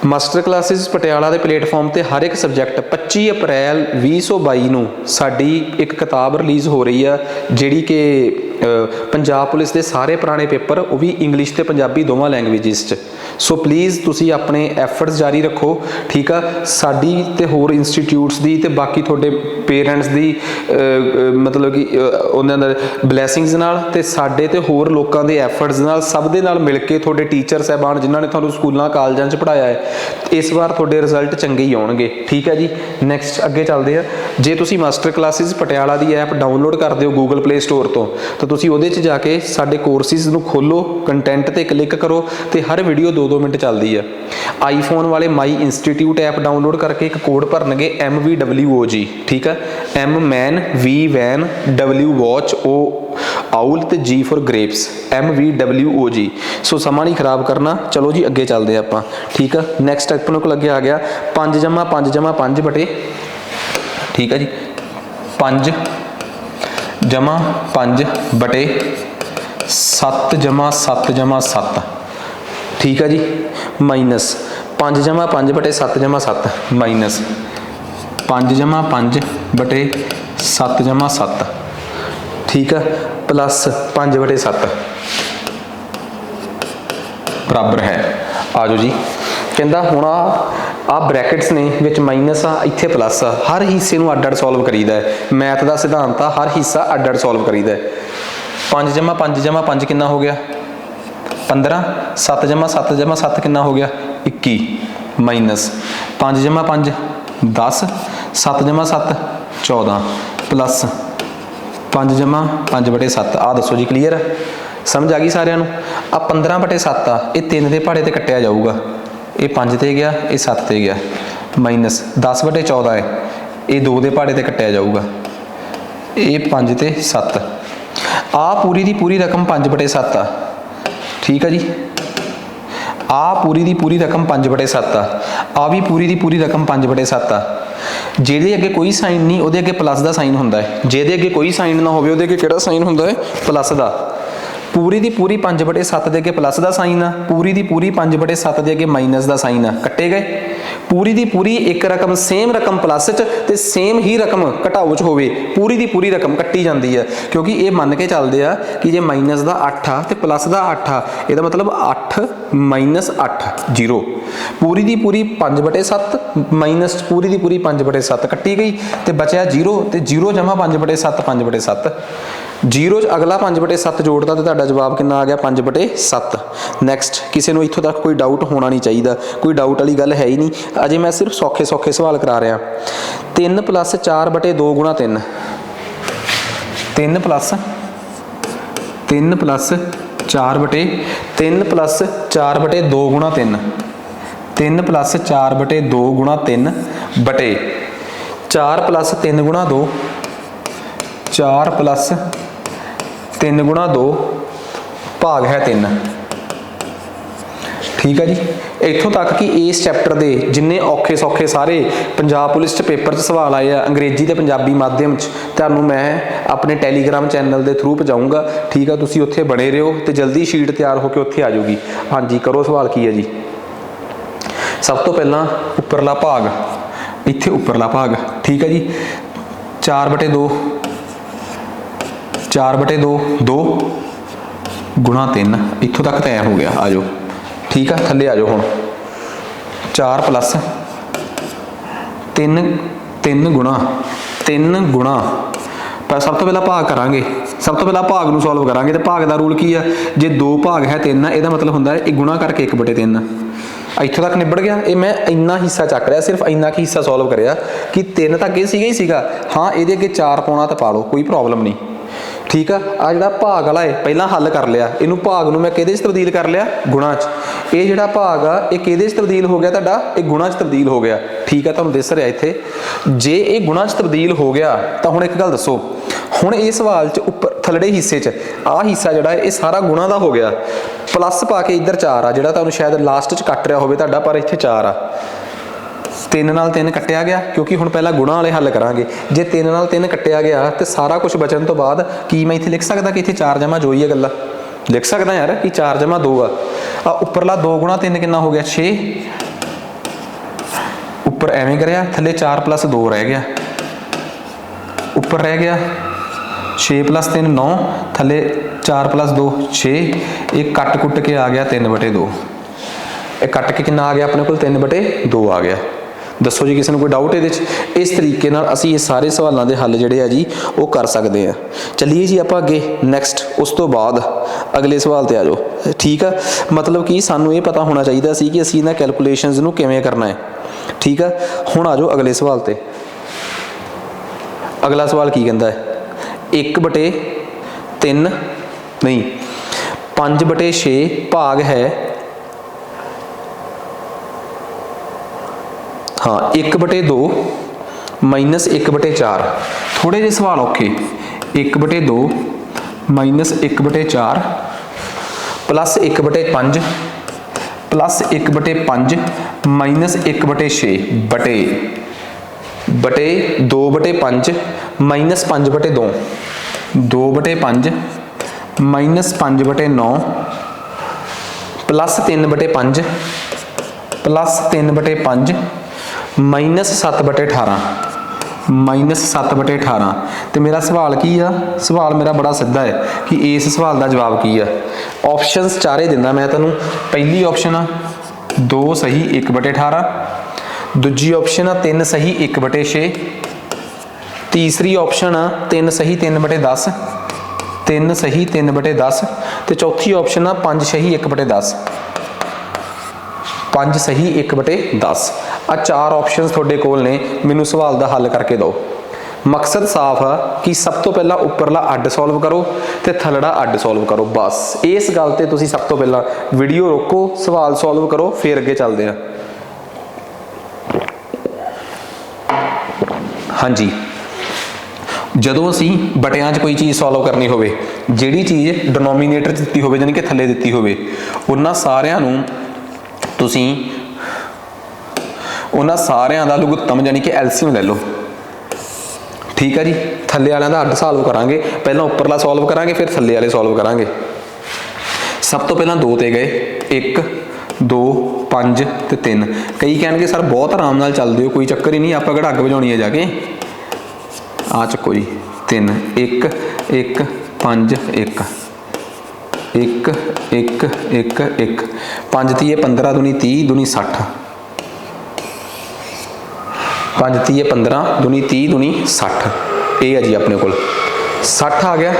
ਮਾਸਟਰ ਕਲਾਸਿਸ ਪਟਿਆਲਾ ਦੇ ਪਲੇਟਫਾਰਮ ਤੇ ਹਰ ਇੱਕ ਸਬਜੈਕਟ 25 ਅਪ੍ਰੈਲ 2022 ਨੂੰ ਸਾਡੀ ਇੱਕ ਕਿਤਾਬ ਰਿਲੀਜ਼ ਹੋ ਰਹੀ ਆ, ਜਿਹੜੀ ਕਿ ਪੰਜਾਬ ਪੁਲਿਸ ਦੇ ਸਾਰੇ ਪੁਰਾਣੇ ਪੇਪਰ, ਉਹ ਵੀ ਇੰਗਲਿਸ਼ ਤੇ ਪੰਜਾਬੀ ਦੋਵਾਂ ਲੈਂਗੁਏਜਿਸ 'ਚ। ਸੋ ਪਲੀਜ਼ ਤੁਸੀਂ ਆਪਣੇ ਐਫਰਟਸ ਜਾਰੀ ਰੱਖੋ। ਠੀਕ ਆ, ਸਾਡੀ ਤੇ ਹੋਰ ਇੰਸਟੀਟਿਊਟਸ ਦੀ ਤੇ ਬਾਕੀ ਤੁਹਾਡੇ ਪੇਰੈਂਟਸ ਦੀ ਮਤਲਬ ਕਿ ਉਹਨਾਂ ਦਾ ਬਲੈਸਿੰਗਸ ਨਾਲ ਤੇ ਸਾਡੇ ਤੇ ਹੋਰ ਲੋਕਾਂ ਦੇ ਐਫਰਟਸ ਨਾਲ, ਸਭ ਦੇ ਨਾਲ ਮਿਲ ਕੇ, ਤੁਹਾਡੇ ਟੀਚਰ ਸਾਹਿਬਾਨ ਜਿਨ੍ਹਾਂ ਨੇ ਤੁਹਾਨੂੰ ਸਕੂਲਾਂ ਕਾਲਜਾਂ 'ਚ ਪੜ੍ਹਾਇਆ ਹੈ, ਇਸ ਵਾਰ ਤੁਹਾਡੇ ਰਿਜ਼ਲਟ ਚੰਗੇ ਹੀ ਆਉਣਗੇ। ਠੀਕ ਹੈ ਜੀ, ਨੈਕਸਟ ਅੱਗੇ ਚੱਲਦੇ ਆ। ਜੇ ਤੁਸੀਂ ਮਾਸਟਰ ਕਲਾਸਿਸ ਪਟਿਆਲਾ ਦੀ ਐਪ ਡਾਊਨਲੋਡ ਕਰਦੇ ਹੋ ਗੂਗਲ ਪਲੇ ਸਟੋਰ ਤੋਂ, ਤਾਂ ਤੁਸੀਂ ਉਹਦੇ 'ਚ ਜਾ ਕੇ ਸਾਡੇ ਕੋਰਸਿਸ ਨੂੰ ਖੋਲੋ, ਕੰਟੈਂਟ ਤੇ ਕਲਿੱਕ ਕਰੋ ਤੇ ਹਰ ਵੀਡੀਓ 2-2 ਮਿੰਟ ਚੱਲਦੀ ਆ। ਆਈਫੋਨ ਵਾਲੇ ਮਾਈ ਇੰਸਟੀਟਿਊਟ ਐਪ ਡਾਊਨਲੋਡ ਕਰਕੇ ਇੱਕ ਕੋਡ ਭਰਨਗੇ MVWOG। ਠੀਕ ਆ, M man, V van, W watch, O owl ਤੇ G for grapes, MVWOG। So ਸਮਾਂ ਨਹੀਂ ਖਰਾਬ ਕਰਨਾ, ਚਲੋ ਜੀ ਅੱਗੇ ਚੱਲਦੇ ਆਪਾਂ। ਠੀਕ ਆ, ਨੈਕਸਟ ਆਪਣੇ ਕੋਲ ਅੱਗੇ ਆ ਗਿਆ 5+5+5 ਬਟੇ, ਠੀਕ ਆ ਜੀ, 5+5 ਬਟੇ 7+7+7। ਠੀਕ ਆ ਜੀ, ਮਾਈਨਸ 5+5 ਬਟੇ 7+7 ਮਾਈਨਸ 5+5 ਬਟੇ 7+7। ਠੀਕ ਆ, ਪਲੱਸ 5/7 ਬਰਾਬਰ ਹੈ। ਆ ਜਾਓ ਜੀ, ਕਹਿੰਦਾ ਹੁਣ ਆ ਬ੍ਰੈਕਟਸ ਨੇ, ਵਿੱਚ ਮਾਈਨਸ ਆ, ਇੱਥੇ ਪਲੱਸ ਆ। ਹਰ ਹਿੱਸੇ ਨੂੰ ਅੱਡ-ਅੱਡ ਸੋਲਵ ਕਰੀਦਾ ਹੈ, ਮੈਥ ਦਾ ਸਿਧਾਂਤ ਆ, ਹਰ ਹਿੱਸਾ ਅੱਡ-ਅੱਡ ਸੋਲਵ ਕਰੀਦਾ ਹੈ। 5+5+5 ਕਿੰਨਾ ਹੋ ਗਿਆ 15, 7+7+7 ਕਿੰਨਾ ਹੋ ਗਿਆ 21, ਮਾਈਨਸ 5+5 10, 7+7 14 ਪਲੱਸ 5+5/7। ਆ ਦੱਸੋ ਜੀ, ਕਲੀਅਰ ਹੈ? ਸਮਝ ਆ ਗਈ ਸਾਰਿਆਂ ਨੂੰ? ਆ 15/7 ਆ, ਇਹ 3 ਦੇ ਪਹਾੜੇ ਤੇ ਕੱਟਿਆ ਜਾਊਗਾ, ਇਹ 5 ਤੇ ਗਿਆ, ਇਹ 7 ਤੇ ਗਿਆ, ਮਾਈਨਸ 10/14 ਹੈ, ਇਹ 2 ਦੇ ਪਹਾੜੇ ਤੇ ਕੱਟਿਆ ਜਾਊਗਾ, ਇਹ 5 ਤੇ 7। ਆ ਪੂਰੀ ਦੀ ਪੂਰੀ ਰਕਮ 5/7 ਆ। ਠੀਕ ਆ ਜੀ, ਆ ਪੂਰੀ ਦੀ ਪੂਰੀ ਰਕਮ 5/7 ਆ, ਆ ਵੀ ਪੂਰੀ ਦੀ ਪੂਰੀ ਰਕਮ 5/7 ਆ। ਜਿਹਦੇ ਅੱਗੇ ਕੋਈ ਸਾਈਨ ਨਹੀਂ, ਉਹਦੇ ਅੱਗੇ ਪਲੱਸ ਦਾ ਸਾਈਨ ਹੁੰਦਾ ਹੈ। ਜਿਹਦੇ ਅੱਗੇ ਕੋਈ ਸਾਈਨ ਨਾ ਹੋਵੇ, ਉਹਦੇ ਅੱਗੇ ਕਿਹੜਾ ਸਾਈਨ ਹੁੰਦਾ ਹੈ? ਪਲੱਸ ਦਾ। ਪੂਰੀ ਦੀ ਪੂਰੀ 5/7 ਦੇ ਅੱਗੇ ਪਲੱਸ ਦਾ ਸਾਈਨ ਆ, ਪੂਰੀ ਦੀ ਪੂਰੀ 5/7 ਦੇ ਅੱਗੇ ਮਾਈਨਸ ਦਾ ਸਾਈਨ ਆ, ਕੱਟੇ ਗਏ। ਪੂਰੀ ਦੀ ਪੂਰੀ ਇੱਕ ਰਕਮ, ਸੇਮ ਰਕਮ ਪਲੱਸ 'ਚ ਤੇ ਸੇਮ ਹੀ ਰਕਮ ਘਟਾਓ 'ਚ ਹੋਵੇ, ਪੂਰੀ ਦੀ ਪੂਰੀ ਰਕਮ ਕੱਟੀ ਜਾਂਦੀ ਹੈ, ਕਿਉਂਕਿ ਇਹ ਮੰਨ ਕੇ ਚੱਲਦੇ ਆ ਕਿ ਜੇ ਮਾਈਨਸ ਦਾ 8 ਆ ਤੇ ਪਲੱਸ ਦਾ 8 ਆ, ਇਹਦਾ ਮਤਲਬ 8 - 8 0। ਪੂਰੀ ਦੀ ਪੂਰੀ 5/7 ਮਾਈਨਸ ਪੂਰੀ ਦੀ ਪੂਰੀ 5/7 ਕੱਟੀ ਗਈ ਤੇ ਬਚਿਆ 0, ਤੇ 0 ਜਮਾ 5/7 5/7। 0 'ਚ ਅਗਲਾ 5/7 ਜੋੜਦਾ ਤੇ ਤੁਹਾਡਾ ਜਵਾਬ ਕਿੰਨਾ ਆ ਗਿਆ 5/7। ਨੈਕਸਟ, ਕਿਸੇ ਨੂੰ ਇੱਥੋਂ ਤੱਕ ਕੋਈ ਡਾਊਟ ਹੋਣਾ ਨਹੀਂ ਚਾਹੀਦਾ, ਕੋਈ ਡਾਊਟ ਵਾਲੀ ਗੱਲ ਹੈ ਹੀ ਨਹੀਂ। ਅਜੇ ਮੈਂ ਸਿਰਫ ਸੌਖੇ ਸਵਾਲ ਕਰਾ ਰਿਹਾ। 3 + 4/2 × 3, 3 + 4/3 + 4/2 × 3, 3 + 4/2 × 3 बटे 4 + 3 × 2, 4 + 3 × 2 ਭਾਗ ਹੈ 3। ਠੀਕ ਹੈ ਜੀ, ਇੱਥੋਂ ਤੱਕ ਕਿ ਇਸ ਚੈਪਟਰ ਦੇ ਜਿੰਨੇ ਔਖੇ ਸੌਖੇ ਸਾਰੇ ਪੰਜਾਬ ਪੁਲਿਸ 'ਚ ਪੇਪਰ 'ਚ ਸਵਾਲ ਆਏ ਆ ਅੰਗਰੇਜ਼ੀ ਤੇ ਪੰਜਾਬੀ ਮਾਧਿਅਮ 'ਚ, ਤੁਹਾਨੂੰ ਮੈਂ ਆਪਣੇ ਟੈਲੀਗ੍ਰਾਮ ਚੈਨਲ ਦੇ ਥਰੂ ਪਹੁੰਚਾਊਂਗਾ। ਠੀਕ ਆ, ਤੁਸੀਂ ਉੱਥੇ ਬਣੇ ਰਹੋ ਤੇ ਜਲਦੀ ਸ਼ੀਟ ਤਿਆਰ ਹੋ ਕੇ ਉੱਥੇ ਆ ਜਾਊਗੀ। ਹਾਂਜੀ, ਕਰੋ ਸਵਾਲ ਕੀ ਹੈ ਜੀ। ਸਭ ਤੋਂ ਪਹਿਲਾਂ ਉੱਪਰਲਾ ਭਾਗ, ਇੱਥੇ ਉੱਪਰਲਾ ਭਾਗ। ਠੀਕ ਹੈ ਜੀ, 4/2 2 × 3, ਇੱਥੋਂ ਤੱਕ ਤਾਂ ਐ ਹੋ ਗਿਆ। ਆ ਜਾਓ, ਠੀਕ ਆ, ਥੱਲੇ ਆ ਜਾਓ। ਹੁਣ 4 + 3 ਗੁਣਾ ਪਰ ਸਭ ਤੋਂ ਪਹਿਲਾਂ ਭਾਗ ਕਰਾਂਗੇ। ਸਭ ਤੋਂ ਪਹਿਲਾਂ ਭਾਗ ਨੂੰ ਸੋਲਵ ਕਰਾਂਗੇ, ਤੇ ਭਾਗ ਦਾ ਰੂਲ ਕੀ ਆ? ਜੇ 2 ਭਾਗ ਹੈ 3 ਆ, ਇਹਦਾ ਮਤਲਬ ਹੁੰਦਾ ਹੈ ਇਹ ਗੁਣਾ ਕਰਕੇ 1/3। ਇੱਥੋਂ ਤੱਕ ਨਿਬੜ ਗਿਆ। ਇਹ ਮੈਂ ਇੰਨਾ ਹਿੱਸਾ ਚੱਕ ਰਿਹਾ, ਸਿਰਫ ਇੰਨਾ ਕੁ ਹਿੱਸਾ ਸੋਲਵ ਕਰਿਆ ਕਿ 3 ਤਾਂ ਅੱਗੇ ਸੀਗਾ ਹੀ ਸੀਗਾ। ਹਾਂ, ਇਹਦੇ ਅੱਗੇ 4 ਪਾਉਣਾ ਤਾਂ ਪਾ ਲਓ, ਕੋਈ ਪ੍ਰੋਬਲਮ ਨਹੀਂ। ਠੀਕ ਆ, ਆ ਜਿਹੜਾ ਭਾਗ ਵਾਲਾ ਹੈ ਪਹਿਲਾਂ ਹੱਲ ਕਰ ਲਿਆ, ਇਹਨੂੰ ਭਾਗ ਨੂੰ ਮੈਂ ਕਿਹਦੇ 'ਚ ਤਬਦੀਲ ਕਰ ਲਿਆ? ਗੁਣਾ 'ਚ। ਇਹ ਜਿਹੜਾ ਭਾਗ ਆ ਇਹ ਕਿਹਦੇ 'ਚ ਤਬਦੀਲ ਹੋ ਗਿਆ ਤੁਹਾਡਾ? ਇਹ ਗੁਣਾ 'ਚ ਤਬਦੀਲ ਹੋ ਗਿਆ। ਠੀਕ ਆ, ਤੁਹਾਨੂੰ ਦਿਸ ਰਿਹਾ ਇੱਥੇ। ਜੇ ਇਹ ਗੁਣਾ 'ਚ ਤਬਦੀਲ ਹੋ ਗਿਆ ਤਾਂ ਹੁਣ ਇੱਕ ਗੱਲ ਦੱਸੋ, हुण इस सवाल च उपर थलड़े हिस्से च आ हिस्सा जिहड़ा है ये सारा गुणा दा हो गया, प्लस पा के इधर 4 आ जिहड़ा तुहानूं शायद लास्ट च कट रहा होवे तुहाडा, पर इत्थे 4 आ। 3 नाल 3 कट्टिया गया क्योंकि हुण पहला गुणा वाले हल करांगे। जे 3 नाल 3 कट्टिया गया तो सारा कुछ बचन तो बाद की मैं इत्थे लिख सकदा कि इत्थे 4 जमा जो ही है गल्ला लिख सकदा यार कि 4 जमा 2 आ। उपरला 2 गुणा 3 कितना हो गया 6, उपर एवें करिया, थले 4 प्लस 2 रह गया, उपर रह गया 6 प्लस 3 9, थले 4 प्लस 2 6, एक कट कुट के आ गया 3/2, एक कट के कितना आ गया अपने को 3/2 आ गया। दसो जी किसी को कोई डाउट है? इस तरीके नाल असीं ये सारे सवालों के हल जिहड़े आ जी वो कर सकते हैं। चलिए जी आप अगे नैक्सट उस तो बाद अगले सवाल ते आ जाओ। ठीक है, मतलब कि सानू ये पता होना चाहिए सी कि असीं इन्हां कैलकुलेशनस नूं किवें करना है। ठीक है, हुण आ जाओ अगले सवाल ते। अगला सवाल की कहता है 1/3 नहीं 5/6 भाग है, हाँ 1/2 माइनस 1/4। थोड़े जे सवाल औखे। 1/2 माइनस 1/4 प्लस 1/5 प्लस 1/5 माइनस 1/6 बटे 2/5 minus 5/2, 2/5 minus 5/9 plus 3/5 plus 3/5 minus 7/18 minus 7/18। तो मेरा सवाल की आ? सवाल मेरा बड़ा सीधा है कि इस सवाल का जवाब की है। ऑप्शनस चारे दिना मैं तुहानूं। पहली ऑप्शन आ 2 सही 1/18, दूजी ऑप्शन आ 3 सही 1/6, तीसरी ऑप्शन आ 3 सही 3/10, 3 सही 3/10, तो चौथी ऑप्शन आ 5 सही 1/10, 5 सही 1/10। आ 4 ऑप्शन थोड़े कोल ने, मैनू सवाल का हल करके दो। मकसद साफ आ कि सब तो पहला उपरला अड सॉल्व करो तो थलड़ा अड सॉल्व करो, बस इस गल ते तुसी सब तो पहला वीडियो रोको, सवाल सॉल्व करो, फिर अगे चलते हैं। हाँ जी, ਜਦੋਂ ਅਸੀਂ ਬਟਿਆਂ 'ਚ ਕੋਈ ਚੀਜ਼ ਸੋਲਵ ਕਰਨੀ ਹੋਵੇ, ਜਿਹੜੀ ਚੀਜ਼ ਡਿਨੋਮੀਨੇਟਰ 'ਚ ਦਿੱਤੀ ਹੋਵੇ ਯਾਨੀ ਕਿ ਥੱਲੇ ਦਿੱਤੀ ਹੋਵੇ, ਉਹਨਾਂ ਸਾਰਿਆਂ ਨੂੰ ਤੁਸੀਂ ਉਹਨਾਂ ਸਾਰਿਆਂ ਦਾ ਲਘੁੱਤਮ ਯਾਨੀ ਕਿ ਐਲਸੀਐਮ ਲੈ ਲਓ। ਠੀਕ ਹੈ ਜੀ, ਥੱਲੇ ਵਾਲਿਆਂ ਦਾ ਅੱਡ ਸੋਲਵ ਕਰਾਂਗੇ, ਪਹਿਲਾਂ ਉੱਪਰਲਾ ਸੋਲਵ ਕਰਾਂਗੇ ਫਿਰ ਥੱਲੇ ਵਾਲੇ ਸੋਲਵ ਕਰਾਂਗੇ। ਸਭ ਤੋਂ ਪਹਿਲਾਂ 2 ਤੇ ਗਏ, 1 2 5 ਤੇ 3। ਕਈ ਕਹਿਣਗੇ ਸਰ ਬਹੁਤ ਆਰਾਮ ਨਾਲ ਚੱਲਦੇ ਹੋ, ਕੋਈ ਚੱਕਰ ਹੀ ਨਹੀਂ, ਆਪਾਂ ਕਿਹੜਾ ਅੱਗ ਵਜਾਉਣੀ ਹੈ ਜਾ ਕੇ। आ चुको जी 3 1 1 5 1 1 1 1 1 5 तीए 15 दूनी 30 दूनी 60, 5 तीए 15 दूनी 30 दूनी 60। ये है जी अपने को 60 आ गया।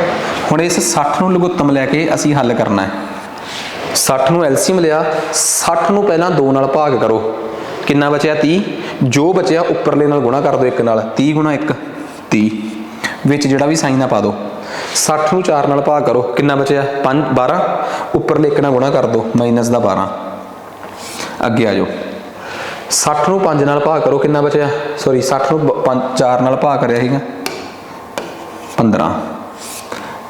हुण इस 60 नूं लघुत्तम लैके असीं हल करना है। 60 नूं एलसीएम लिया, 60 नूं पहलां 2 नाल भाग करो, कितना बचिया 30, जो बचिया उपरले नाल गुणा कर दो 1 नाल, 30 गुणा 1 30, विच जिहड़ा भी साइन पा दो। 60 नूं 4 नाल भाग करो, कितना बचिया 5 12, उपरले 1 नाल गुणा कर दो माइनस दा 12। अगे आ जाओ, 60 नूं 5 नाल भाग करो, कितना बचिया सॉरी 60 नूं 4 नाल भाग करिया सीगा 15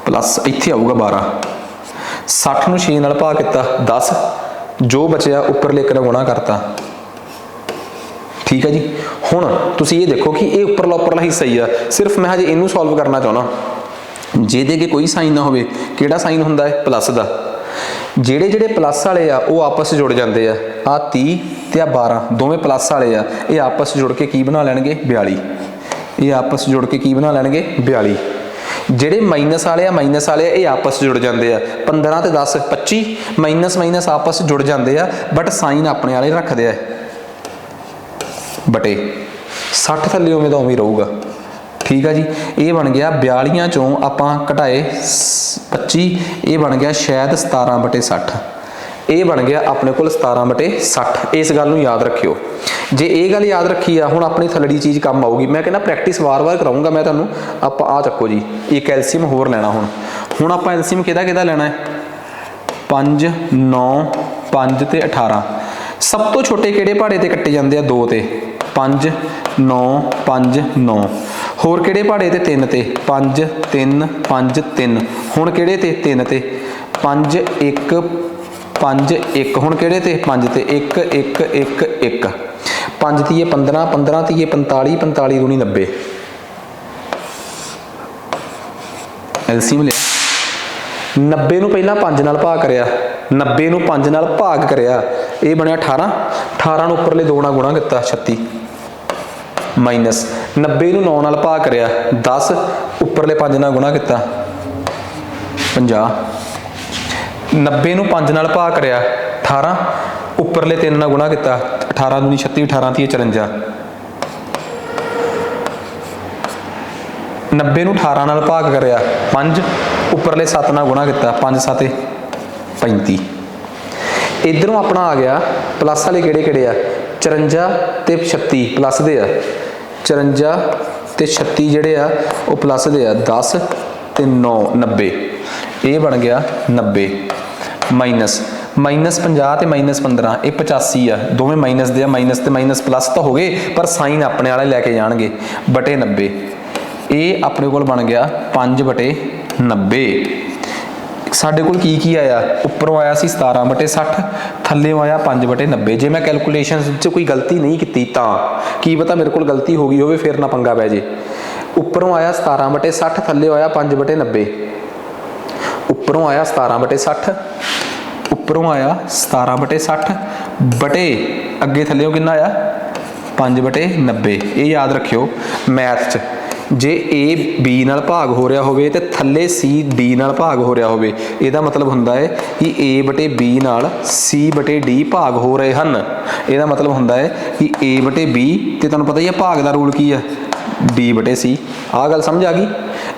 प्लस इत्थे आऊगा 12, 60 नूं 6 नाल भाग किया 10, जो बचिया उपरले 1 नाल गुणा करता। ठीक है जी, हुण तुसीं ये देखो कि ये उपरला हिस्सा ही आ, सिर्फ मैं हजे इनू सॉल्व करना चाहना। ਜਿਹਦੇ अगे कोई साइन ना होवे, किहड़ा साइन हुंदा है प्लस का। ਜਿਹੜੇ ਜਿਹੜੇ प्लस वाले आ वो आपस जुड़ जाते हैं, आ 30 ते आ 12 दोवें प्लस वाले आ, ये आपस जुड़ के की बना लैणगे 42, ये आपस जुड़ के की बना लैणगे 42। ਜਿਹੜੇ माइनस वाले आ माइनस वाले ये आपस जुड़ जाते हैं, 15 ते 10 25, माइनस माइनस आपस जुड़ जाते हैं, बट साइन अपने वाले रखते हैं बटे 60 थल्ले उवें दा उवें रहूगा। ठीक है जी, ये बन गया 42 चों आपां घटाए 25, ये बन गया शायद 17/60, ये बन गया अपने कोल 17/60। इस गल नूं याद रखियो, जे ये गल याद रखी आ हुण अपनी थलड़ी चीज़ काम आऊगी। मैं कहना प्रैक्टिस वार वार कराऊंगा मैं तुहानूं। आपां आ चक्को जी, एक एलसीएम होर लैना। हुण आपां एलसीएम किहदा किहदा लैना है 5 9 5 ते 18। सब तो छोटे किहड़े पहाड़े ते कट्टे जांदे आ 2 ते 5 9 5 9। होर किहड़े पहाड़े ते 3 ते 5 3 5 3 हुण किहड़े ते 3 ते 5 1 5 1 हुण किहड़े ते 5 ते 1 1 1 1 5 तीए 15 15 तीए 45 45 दूनी 90 एलसीएम लिया 90 ਨੂੰ ਪਹਿਲਾਂ 5 ਨਾਲ ਭਾਗ ਕਰਿਆ 90 ਨੂੰ 5 ਨਾਲ ਭਾਗ ਕਰਿਆ ਇਹ ਬਣਿਆ 18 18 ਨੂੰ ਉੱਪਰਲੇ 2 ਨਾਲ ਗੁਣਾ ਕੀਤਾ 36 ਮਾਈਨਸ 90 ਨੂੰ 9 ਨਾਲ ਭਾਗ ਕਰਿਆ 10 ਉੱਪਰਲੇ 5 ਨਾਲ ਗੁਣਾ ਕੀਤਾ 50 90 ਨੂੰ 5 ਨਾਲ ਭਾਗ ਕਰਿਆ 18 ਉੱਪਰਲੇ 3 ਨਾਲ ਗੁਣਾ ਕੀਤਾ 18 ਦੂਣੀ 36 18 ਤੀਏ 54 90 ਨੂੰ 18 ਨਾਲ ਭਾਗ ਕਰਿਆ 5 ਉੱਪਰਲੇ 7 ਨਾਲ ਗੁਣਾ ਕੀਤਾ 5 7 35 ਇਧਰੋਂ ਆਪਣਾ ਆ ਗਿਆ ਪਲੱਸ ਵਾਲੇ ਕਿਹੜੇ ਕਿਹੜੇ ਆ 54 ਤੇ 36 ਪਲੱਸ ਦੇ ਆ 54 ਤੇ 36 ਜਿਹੜੇ ਆ ਉਹ ਪਲੱਸ ਦੇ ਆ 10 ਤੇ 9 90 ਇਹ ਬਣ ਗਿਆ 90 ਮਾਈਨਸ ਮਾਈਨਸ 50 ਤੇ ਮਾਈਨਸ 15 ਇਹ 85 ਆ ਦੋਵੇਂ ਮਾਈਨਸ ਦੇ ਆ ਮਾਈਨਸ ਤੇ ਮਾਈਨਸ ਪਲੱਸ ਤਾਂ ਹੋ ਗਏ ਪਰ ਸਾਈਨ ਆਪਣੇ ਵਾਲੇ ਲੈ ਕੇ ਜਾਣਗੇ ਬਟੇ 90 ਇਹ ਆਪਣੇ ਕੋਲ ਬਣ ਗਿਆ 5/90 ਸਾਡੇ ਕੋਲ ਕੀ ਆਇਆ ਉੱਪਰੋਂ ਆਇਆ ਸੀ 17/60 ਥੱਲੇ ਆਇਆ 5/90 ਜੇ ਮੈਂ ਕੈਲਕੂਲੇਸ਼ਨਸ 'ਚ ਕੋਈ ਗਲਤੀ ਨਹੀਂ ਕੀਤੀ ਤਾਂ ਕੀ ਪਤਾ ਮੇਰੇ ਕੋਲ ਗਲਤੀ ਹੋ ਗਈ ਹੋਵੇ ਫਿਰ ਨਾ ਪੰਗਾ ਪੈ ਜੇ ਉੱਪਰੋਂ ਆਇਆ 17/60 ਥੱਲੇ ਆਇਆ 5/90 ਉੱਪਰੋਂ ਆਇਆ 17/60 ਉੱਪਰੋਂ ਆਇਆ 17/60 ਬਟੇ ਅੱਗੇ ਥੱਲੇੋਂ ਕਿੰਨਾ ਆਇਆ 5/90 ਇਹ ਯਾਦ ਰੱਖਿਓ ਮੈਥ 'ਚ ਜੇ A B ਨਾਲ ਭਾਗ ਹੋ ਰਿਹਾ ਹੋਵੇ ਤੇ ਥੱਲੇ C D ਨਾਲ ਭਾਗ ਹੋ ਰਿਹਾ ਹੋਵੇ ਇਹਦਾ ਮਤਲਬ ਹੁੰਦਾ ਹੈ ਕਿ A/B ਨਾਲ C/D ਭਾਗ ਹੋ ਰਹੇ ਹਨ ਇਹਦਾ ਮਤਲਬ ਹੁੰਦਾ ਹੈ ਕਿ A/B ਤੇ ਤੁਹਾਨੂੰ ਪਤਾ ਹੀ ਹੈ ਭਾਗ ਦਾ ਰੂਲ ਕੀ ਹੈ D/C ਆਹ ਗੱਲ ਸਮਝ ਆ ਗਈ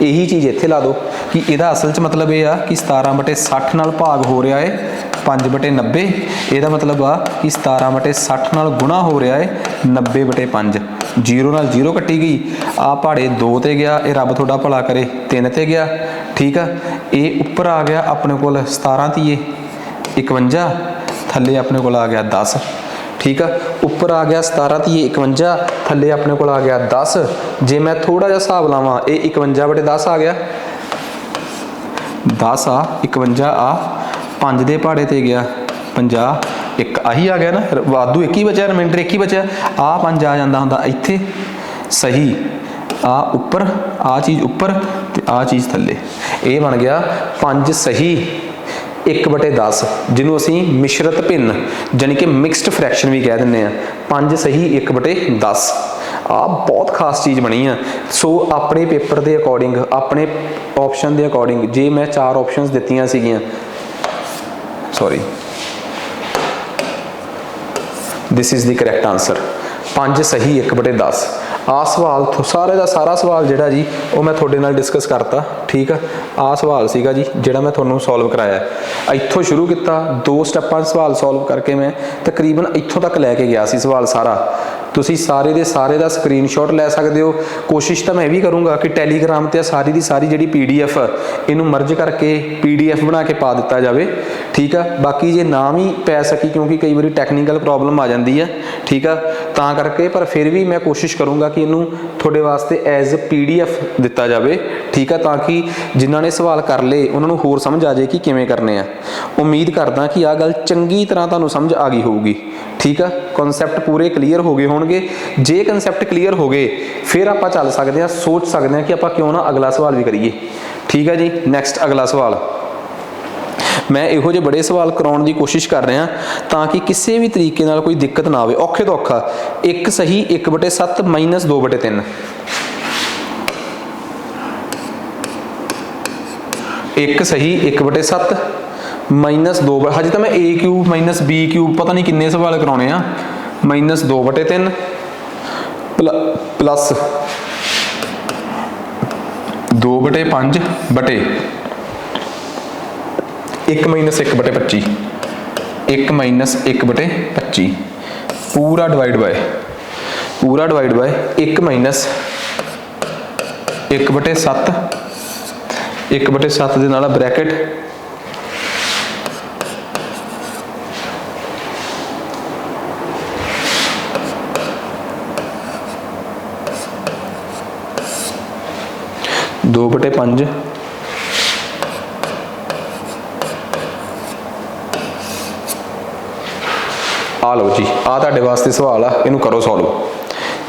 ਇਹੀ ਚੀਜ਼ ਇੱਥੇ ਲਾ ਦਿਓ ਕਿ ਇਹਦਾ ਅਸਲ 'ਚ ਮਤਲਬ ਇਹ ਆ ਕਿ 17/60 ਨਾਲ ਭਾਗ ਹੋ ਰਿਹਾ ਹੈ 5/90 ਇਹਦਾ ਮਤਲਬ ਆ ਕਿ 17/60 ਨਾਲ ਗੁਣਾ ਹੋ ਰਿਹਾ ਹੈ 90/5 ਜ਼ੀਰੋ ਨਾਲ ਜ਼ੀਰੋ ਕੱਟੀ ਗਈ ਆ ਪਹਾੜੇ 2 ਤੇ ਗਿਆ ਇਹ ਰੱਬ ਤੁਹਾਡਾ ਭਲਾ ਕਰੇ 3 ਤੇ ਗਿਆ ਠੀਕ ਆ ਇਹ ਉੱਪਰ ਆ ਗਿਆ ਆਪਣੇ ਕੋਲ 17 ਤੀਏ 51 ਥੱਲੇ ਆਪਣੇ ਕੋਲ ਆ ਗਿਆ 10 ਠੀਕ ਆ ਉੱਪਰ ਆ ਗਿਆ 17 ਤੀਏ 51 ਥੱਲੇ ਆਪਣੇ ਕੋਲ ਆ ਗਿਆ 10 ਜੇ ਮੈਂ ਥੋੜਾ ਜਿਹਾ ਹਿਸਾਬ ਲਾਵਾਂ ਇਹ 51/10 ਆ ਗਿਆ 10 ਆ 51 ਆ 5 ਦੇ ਪਹਾੜੇ ਤੇ ਗਿਆ 50 ਇੱਕ ਆਹੀ ਆ ਗਿਆ ਨਾ ਵਾਧੂ ਇੱਕ ਹੀ ਬਚਿਆ ਰਿਮਾਈਂਡਰ ਇੱਕ ਹੀ ਬਚਿਆ ਆ 5 ਆ ਜਾਂਦਾ ਹੁੰਦਾ ਇੱਥੇ ਸਹੀ ਆ ਉੱਪਰ ਆ ਚੀਜ਼ ਉੱਪਰ ਤੇ ਆ ਚੀਜ਼ ਥੱਲੇ ਇਹ ਬਣ ਗਿਆ 5 ਸਹੀ 1/10 ਜਿਹਨੂੰ ਅਸੀਂ ਮਿਸ਼ਰਤ ਭਿੰਨ ਜਾਨੀ ਕਿ ਮਿਕਸਡ ਫ੍ਰੈਕਸ਼ਨ ਵੀ ਕਹਿ ਦਿੰਦੇ ਆ 5 ਸਹੀ 1/10 ਆ ਬਹੁਤ ਖਾਸ ਚੀਜ਼ ਬਣੀ ਆ ਸੋ ਆਪਣੇ ਪੇਪਰ ਦੇ ਅਕੋਰਡਿੰਗ ਆਪਣੇ ਆਪਸ਼ਨ ਦੇ ਅਕੋਰਡਿੰਗ ਜੇ ਮੈਂ 4 ਆਪਸ਼ਨਸ ਦਿੱਤੀਆਂ ਸੀਗੀਆਂ sorry this is the correct answer 5 ਸਹੀ 1/10 ਆ ਸਵਾਲ ਸਾਰੇ ਦਾ ਸਾਰਾ ਸਵਾਲ ਜਿਹੜਾ ਜੀ ਉਹ ਮੈਂ ਤੁਹਾਡੇ ਨਾਲ ਡਿਸਕਸ ਕਰਤਾ ਠੀਕ ਆ ਆ ਸਵਾਲ ਸੀਗਾ ਜੀ ਜਿਹੜਾ ਮੈਂ ਤੁਹਾਨੂੰ ਸੋਲਵ ਕਰਾਇਆ ਇੱਥੋਂ ਸ਼ੁਰੂ ਕੀਤਾ 2 ਸਟੈਪਾਂ ਸਵਾਲ ਸੋਲਵ ਕਰਕੇ ਮੈਂ ਤਕਰੀਬਨ ਇੱਥੋਂ ਤੱਕ ਲੈ ਕੇ ਗਿਆ ਸੀ ਸਵਾਲ ਸਾਰਾ ਤੁਸੀਂ ਸਾਰੇ ਦੇ ਸਾਰੇ ਦਾ ਸਕਰੀਨਸ਼ਾਟ ਲੈ ਸਕਦੇ ਹੋ ਕੋਸ਼ਿਸ਼ ਤਾਂ ਮੈਂ ਵੀ ਕਰੂੰਗਾ ਕਿ ਟੈਲੀਗ੍ਰਾਮ ਤੇ ਸਾਰੀ ਦੀ ਸਾਰੀ ਜਿਹੜੀ PDF ਇਹਨੂੰ ਮਰਜ ਕਰਕੇ PDF ਬਣਾ ਕੇ ਪਾ ਦਿੱਤਾ ਜਾਵੇ ਠੀਕ ਆ ਬਾਕੀ ਜੇ ਨਾ ਵੀ ਪੈ ਸਕੀ ਕਿਉਂਕਿ ਕਈ ਵਾਰੀ ਟੈਕਨੀਕਲ ਪ੍ਰੋਬਲਮ ਆ ਜਾਂਦੀ ਹੈ ਠੀਕ ਆ ਤਾਂ ਕਰਕੇ ਪਰ ਫਿਰ ਵੀ ਮੈਂ ਕੋਸ਼ਿਸ਼ ਕਰੂੰਗਾ ਕਿ ਇਹਨੂੰ ਤੁਹਾਡੇ ਵਾਸਤੇ ਐਜ਼ PDF ਦਿੱਤਾ ਜਾਵੇ ਠੀਕ ਆ ਤਾਂ ਕਿ ਜਿਨ੍ਹਾਂ ਨੇ ਸਵਾਲ ਕਰ ਲਏ ਉਹਨਾਂ ਨੂੰ ਹੋਰ ਸਮਝ ਆ ਜਾਏ ਕਿ ਕਿਵੇਂ ਕਰਨੇ ਆ ਉਮੀਦ ਕਰਦਾ ਕਿ ਆਹ ਗੱਲ ਚੰਗੀ ਤਰ੍ਹਾਂ ਤੁਹਾਨੂੰ ਸਮਝ ਆ ਗਈ ਹੋਊਗੀ ਠੀਕ ਆ ਕਨਸੈਪਟ ਪੂਰੇ ਕਲੀਅਰ ਹੋ ਗਏ ਹੋਣਗੇ ਜੇ ਕਨਸੈਪਟ ਕਲੀਅਰ ਹੋ ਗਏ ਫਿਰ ਆਪਾਂ ਚੱਲ ਸਕਦੇ ਹਾਂ ਸੋਚ ਸਕਦੇ ਹਾਂ ਕਿ ਆਪਾਂ ਕਿਉਂ ਨਾ ਅਗਲਾ ਸਵਾਲ ਵੀ ਕਰੀਏ ਠੀਕ ਆ ਜੀ ਨੈਕਸਟ ਅਗਲਾ ਸਵਾਲ ਮੈਂ ਇਹੋ ਜਿਹੇ ਬੜੇ ਸਵਾਲ ਕਰਾਉਣ ਦੀ ਕੋਸ਼ਿਸ਼ ਕਰ ਰਿਹਾ ਤਾਂ ਕਿ ਕਿਸੇ ਵੀ ਤਰੀਕੇ ਨਾਲ ਕੋਈ ਦਿੱਕਤ ਨਾ ਆਵੇ ਔਖੇ ਤੋਂ ਔਖਾ 1 ਸਹੀ 1/7 ਮਾਈਨਸ 2/3 1 ਸਹੀ 1/7 ਮਾਈਨਸ 2 ਹਜੇ ਤਾਂ ਮੈਂ a cube minus b cube ਪਤਾ ਨਹੀਂ ਕਿੰਨੇ ਸਵਾਲ ਕਰਾਉਣੇ ਆ ਮਾਈਨਸ 2/3 ਪਲੱਸ 2/5 ਬਟੇ 1 ਮਾਈਨਸ 1/25 1 ਮਾਈਨਸ 1/25 ਪੂਰਾ ਡਿਵਾਈਡ ਬਾਏ 1 ਮਾਈਨਸ 1/7 1/7 ਦੇ ਨਾਲ ਬ੍ਰੈਕਟ 2/5 आ लो जी, आ तुहाडे वास्ते सवाल आ, इनू करो सॉल्व।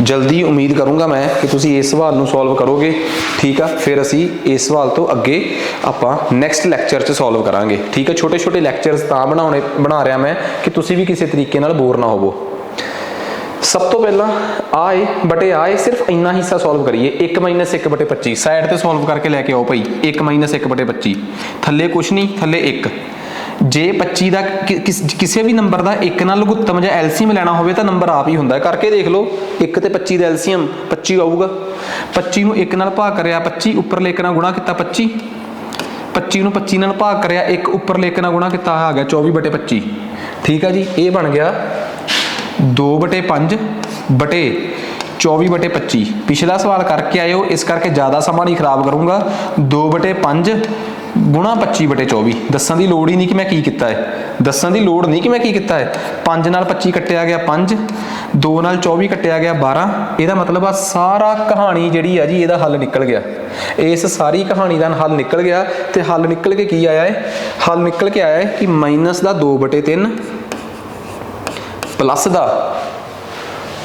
जल्दी उम्मीद करूँगा मैं कि तुसी इस सवाल नू सॉल्व करोगे, ठीक है। फिर असी इस सवाल तो अगे आपां नैक्सट लैक्चर च सॉल्व करांगे, ठीक है। छोटे छोटे लैक्चरस तां बना रहा मैं कि तुसी भी किसी तरीके नाल बोर ना होवो। सब तो पहला आए बटे आए, सिर्फ इन्ना हिस्सा सॉल्व करिए। 1 - 1/25 साइड ते सॉल्व करके लैके आओ भाई। 1 - 1/25 थले कुछ नहीं, थले 1। जे 25 का किसी भी नंबर का 1 नाल लघुत्तम या एलसीएम लेना हो तो नंबर आप ही होंगे, करके देख लो। 1 ते 25 का एलसीएम 25 आऊगा। 25 नूं 1 नाल भाग करिया 25, उपर लेके नाल गुणा किया 25, 25 नूं 25 नाल भाग करिया 1, उपर लेके नाल गुणा किया आ गया 24/25, ठीक है जी। ये बन गया 2/5 बटे 24/25। पिछला सवाल करके आए हो, इस करके ज़्यादा समा नहीं खराब करूँगा। 2/5 गुणा 25/24। दसन की लोड़ ही नहीं कि मैं की किया है, दसन की लोड़ नहीं कि मैं की किया है। 5 नाल 25 कट्टिया गया 5, 2 नाल 24 कट्टिया गया 12। ਇਹਦਾ मतलब आ सारा कहानी जी है जी ਇਹਦਾ हल निकल गया। इस सारी कहानी का हल निकल गया। तो हल निकल के की आया है, हल निकल के आया है कि माइनस का 2/3 प्लस का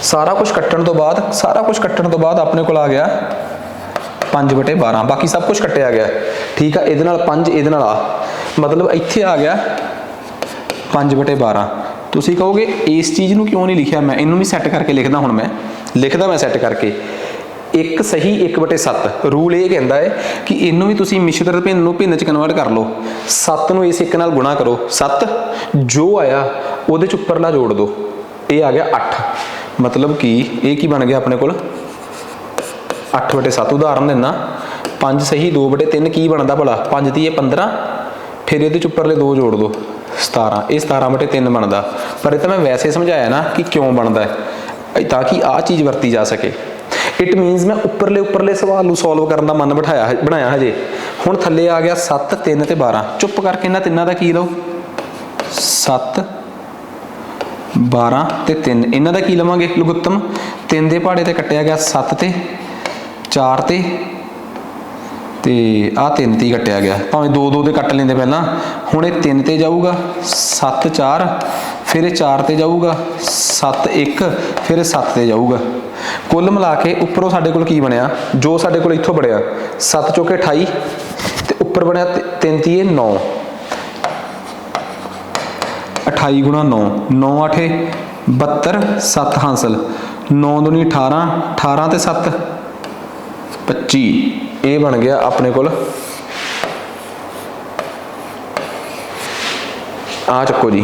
सारा कुछ कट्टण तो बाद, सारा कुछ कट्टण तो बाद अपने को आ गया 5/12। बाकी सब कुछ कट्टिया गया, ठीक है। ये 5 ये आ, मतलब इत्थे आ गया 5/12। तुसीं कहोगे इस चीज़ को क्यों नहीं लिखिया मैं, इनू भी सैट करके लिखदा। हुण मैं लिखदा, मैं सैट करके 1 सही 1/7 रूल ये कहता है कि इनू भी तुसीं मिश्रित भिन्न नूं भिन्न च कन्वर्ट कर लो। 7 नूं इस 1 नाल गुणा करो, 7 जो आया उहदे च उपरला जोड़ दो, ये आ गया 8। मतलब कि ये की बन गया अपने कोल 8/7। उदाहरण देना, 5 सही 2/3 की बनता भला, 5 दी 15, फिर ये उपरले 2 जोड़ दो 17, ये 17/3 बनता। पर ये तो मैं वैसे समझाया ना कि क्यों बनता है, ताकि आ चीज़ वरती जा सके। इट मीनस मैं उपरले सवाल सॉल्व करने का मन बनाया हजे। हुण थले आ गया 7, 3 ते 12। चुप करके इन्हां तिन्नां दा की लो, 7, 12 ते 3। इन्हां दा की लवांगे लघुत्तम। 3 दे पहाड़े ते कट्टिया गया 7 ते 4 ते आ 3 ते कट्टिया गया, भावें 2 ते कट लेंदे पहला। हुण ये 3 ते जाऊगा, 7 4, फिर 4 ते जाऊगा, 7 1, फिर 7 ते जाऊगा। कुल मिला के उपरों साडे कोल की बनया, जो साडे कोल इत्थों बनया 7 चौके 28 ते उपर बनया 3 तीए 9, 28 गुणा 9, 9 8 72, 7 हासिल, 9 दूनी 18, 18 ते 7 25। ये बन गया अपने कोल, आ चक्को जी,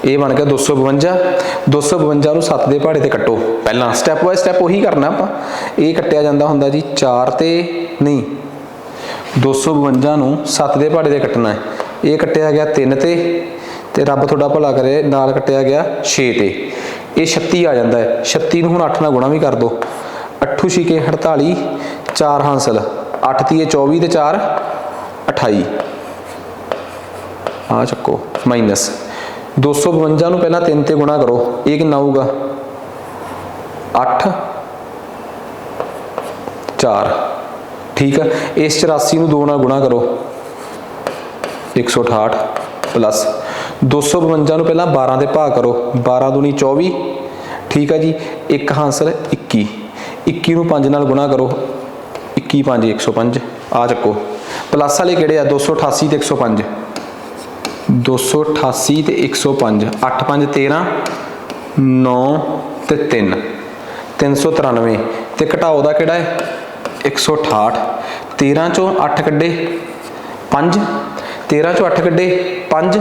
ये बन गया 252। 252 नूं 7 दे पहाड़े ते कट्टो। पहला स्टैप बाय स्टैप उही करना आपां। ये कट्टिया जांदा हुंदा जी 4 ते नहीं, 252 नूं 7 दे पहाड़े ते कट्टना है। ये कट्टिया गया 3 ते रब तुहाडा भला करे नाल कट्टिया गया 6 ते। ये 36 आ जाता है। 36 नूं हुण 8 नाल गुणा भी कर दो, 8 6 48, 4 हासिल, 8 तीए 24 ते 4 28। आ चक्को माइनस 252 नूं पहला 3 ते गुणा करो, ये कितना आऊगा 8 4, ठीक है। इस 84 नूं 2 नाल गुणा करो, 168 प्लस 252 नूं पहला 12 ते भाग करो, 12 दूनी 24, ठीक है जी। 1 हासिल 21, 21 नूं 5 नाल गुणा करो, 21 5 105। आ चक्को प्लस वाले किहड़े आ, 288 ते 105, 288 ते 105, 8 5 13, 9 ते 3, 393 ते घटाओ दा किहड़ा है 168। 13 चों 8 कड्डे 5, 13 चों 8 कड्डे 5,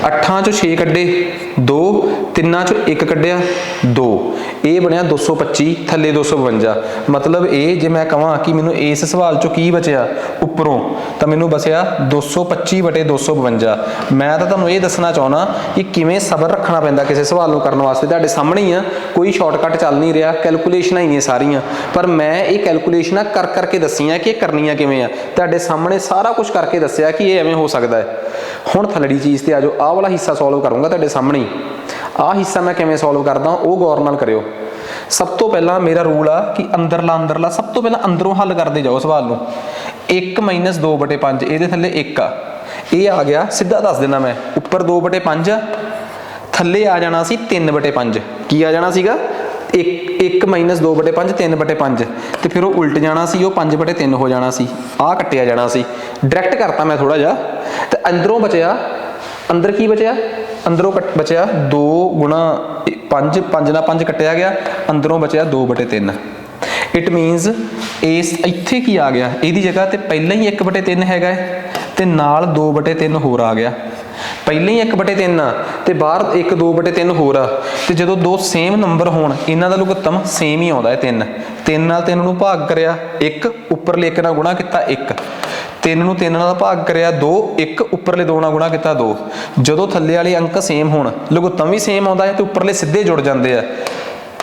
8 चों 6 कड्डे 2, 3 चों 1 कड्डिया 2। ये बनया 225, थले 252। मतलब ये जे मैं कहां कि मैनू इस सवाल चो की बचया उपरों, तो मैनू बचया 225/252। मैं तो तुहानूं ये दसना चाहना कि किवें सबर रखना पैंदा किसी सवाल नूं करन वास्ते। तुहाडे सामने ही आ, कोई शॉर्टकट चल नहीं रहा, कैलकुलेशनां ही ने सारियां। पर मैं ये कैलकुलेशनां कर करके दसियां कि करनियां किवें आ। तुहाडे सामने सारा कुछ करके दसिया कि ये एवें हो सकता है। हुण थलड़ी चीज़ ते आ जाओ, आह वाला हिस्सा सॉल्व करूँगा तुहाडे सामने ही। आह हिस्सा मैं किवें सॉल्व करदा वो गौर नाल करियो। सब तो पहला मेरा रूल आ कि अंदरला सब तो पहला अंदरों हल करते जाओ सवाल नूं। 1 - 2/5 ਇਹਦੇ ਥੱਲੇ 1 ਆ, ਇਹ ਆ ਗਿਆ ਸਿੱਧਾ ਦੱਸ ਦਿੰਦਾ मैं, ਉੱਪਰ 2/5 ਆ, ਥੱਲੇ ਆ ਜਾਣਾ ਸੀ 3/5। ਕੀ ਆ ਜਾਣਾ ਸੀਗਾ 1 - 2/5 3/5, ਤੇ ਫਿਰ ਉਹ ਉਲਟ ਜਾਣਾ ਸੀ, ਉਹ 5/3 ਹੋ ਜਾਣਾ ਸੀ, ਆਹ ਕੱਟਿਆ ਜਾਣਾ ਸੀ। ਡਾਇਰੈਕਟ ਕਰਤਾ ਮੈਂ ਥੋੜਾ ਜਿਹਾ, ਤੇ ਅੰਦਰੋਂ ਬਚਿਆ, ਅੰਦਰ ਕੀ ਬਚਿਆ, ਅੰਦਰੋਂ ਬਚਿਆ 2 × 5, 5 ਨਾਲ 5 ਕੱਟਿਆ ਗਿਆ, ਅੰਦਰੋਂ ਬਚਿਆ 2/3। ਇਟ ਮੀਨਸ ਇਸ ਇੱਥੇ ਕੀ ਆ ਗਿਆ, ਇਹਦੀ ਜਗ੍ਹਾ ਤੇ ਪਹਿਲਾਂ ਹੀ 1/3 ਹੈਗਾ ਤੇ ਨਾਲ 2/3 ਹੋਰ ਆ ਗਿਆ। ਪਹਿਲਾਂ ਹੀ 1/3 ਆ ਤੇ ਬਾਹਰ 1 2/3 ਹੋਰ ਆ, ਤੇ ਜਦੋਂ ਦੋ ਸੇਮ ਨੰਬਰ ਹੋਣ ਇਹਨਾਂ ਦਾ ਲਘੁੱਤਮ ਸੇਮ ਹੀ ਆਉਂਦਾ ਹੈ 3। 3 ਨਾਲ 3 ਨੂੰ ਭਾਗ ਕਰਿਆ 1, ਉੱਪਰਲੇ 1 ਨਾਲ ਗੁਣਾ ਕੀਤਾ 1, 3 ਨੂੰ 3 ਨਾਲ ਭਾਗ ਕਰਿਆ 2, 1 ਉੱਪਰਲੇ 2 ਨਾਲ ਗੁਣਾ ਕੀਤਾ 2। ਜਦੋਂ ਥੱਲੇ ਵਾਲੇ ਅੰਕ ਸੇਮ ਹੋਣ, ਲਘੁੱਤਮ ਵੀ ਸੇਮ ਆਉਂਦਾ ਹੈ ਤੇ ਉੱਪਰਲੇ ਸਿੱਧੇ ਜੁੜ ਜਾਂਦੇ ਆ।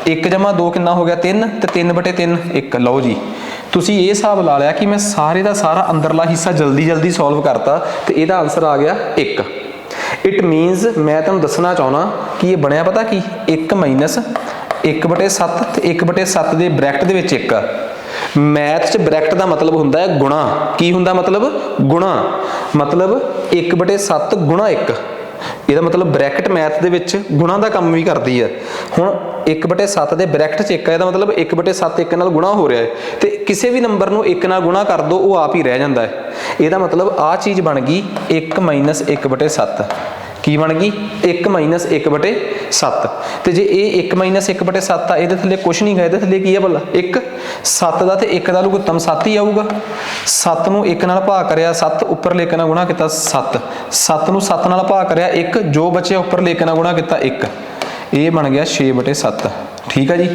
1 + 2 ਕਿੰਨਾ ਹੋ ਗਿਆ 3, ਤੇ 3/3 1। ਲਓ ਜੀ, ਤੁਸੀਂ ਇਹ ਹਿਸਾਬ ਲਾ ਲਿਆ ਕਿ ਮੈਂ ਸਾਰੇ ਦਾ ਸਾਰਾ ਅੰਦਰਲਾ ਹਿੱਸਾ ਜਲਦੀ ਸੋਲਵ ਕਰਤਾ ਤੇ ਇਹਦਾ ਆਨਸਰ ਆ ਗਿਆ 1। ਇਟ ਮੀਨਸ ਮੈਂ ਤੁਹਾਨੂੰ ਦੱਸਣਾ ਚਾਹੁੰਦਾ ਕਿ ਇਹ ਬਣਿਆ ਪਤਾ ਕੀ, 1 - 1/7 ਤੇ 1/7 ਦੇ ਬ੍ਰੈਕਟ ਦੇ ਵਿੱਚ 1 ਆ। ਮੈਥ 'ਚ ਬ੍ਰੈਕਟ ਦਾ ਮਤਲਬ ਹੁੰਦਾ ਹੈ ਗੁਣਾ। ਕੀ ਹੁੰਦਾ ਮਤਲਬ? ਗੁਣਾ। ਮਤਲਬ 1/7 × 1। ਇਹਦਾ ਮਤਲਬ ਬ੍ਰੈਕਟ ਮੈਥ ਦੇ ਵਿੱਚ ਗੁਣਾ ਦਾ ਕੰਮ ਵੀ ਕਰਦੀ ਹੈ। ਹੁਣ 1/7 ਦੇ ਬ੍ਰੈਕਟ 'ਚ 1 ਹੈ, ਇਹਦਾ ਮਤਲਬ 1/7 1 ਨਾਲ ਗੁਣਾ ਹੋ ਰਿਹਾ ਹੈ, ਤੇ ਕਿਸੇ ਵੀ ਨੰਬਰ ਨੂੰ 1 ਨਾਲ ਗੁਣਾ ਕਰ ਦਿਓ, ਉਹ ਆਪ ਹੀ ਰਹਿ ਜਾਂਦਾ ਹੈ। ਇਹਦਾ ਮਤਲਬ ਆਹ ਚੀਜ਼ ਬਣ ਗਈ 1 - 1/7। ਕੀ ਬਣ ਗਈ? 1 - 1/7। ਤੇ ਜੇ ਇਹ 1 - 1/7 ਆ, ਇਹਦੇ ਥੱਲੇ ਕੁਛ ਨਹੀਂ ਗਾ, ਇਹਦੇ ਥੱਲੇ ਕੀ ਆ ਭਲਾ 1। 7 ਦਾ ਤੇ 1 ਦਾ ਲਘੁੱਤਮ 7 ਹੀ ਆਊਗਾ। 7 ਨੂੰ 1 ਨਾਲ ਭਾਗ ਕਰਿਆ 7, ਉੱਪਰਲੇ 1 ਨਾਲ ਗੁਣਾ ਕੀਤਾ 7। 7 ਨੂੰ 7 ਨਾਲ ਭਾਗ ਕਰਿਆ 1, ਜੋ ਬਚਿਆ ਉੱਪਰਲੇ 1 ਨਾਲ ਗੁਣਾ ਕੀਤਾ 1। ਇਹ ਬਣ ਗਿਆ 6/7। ਠੀਕ ਹੈ ਜੀ।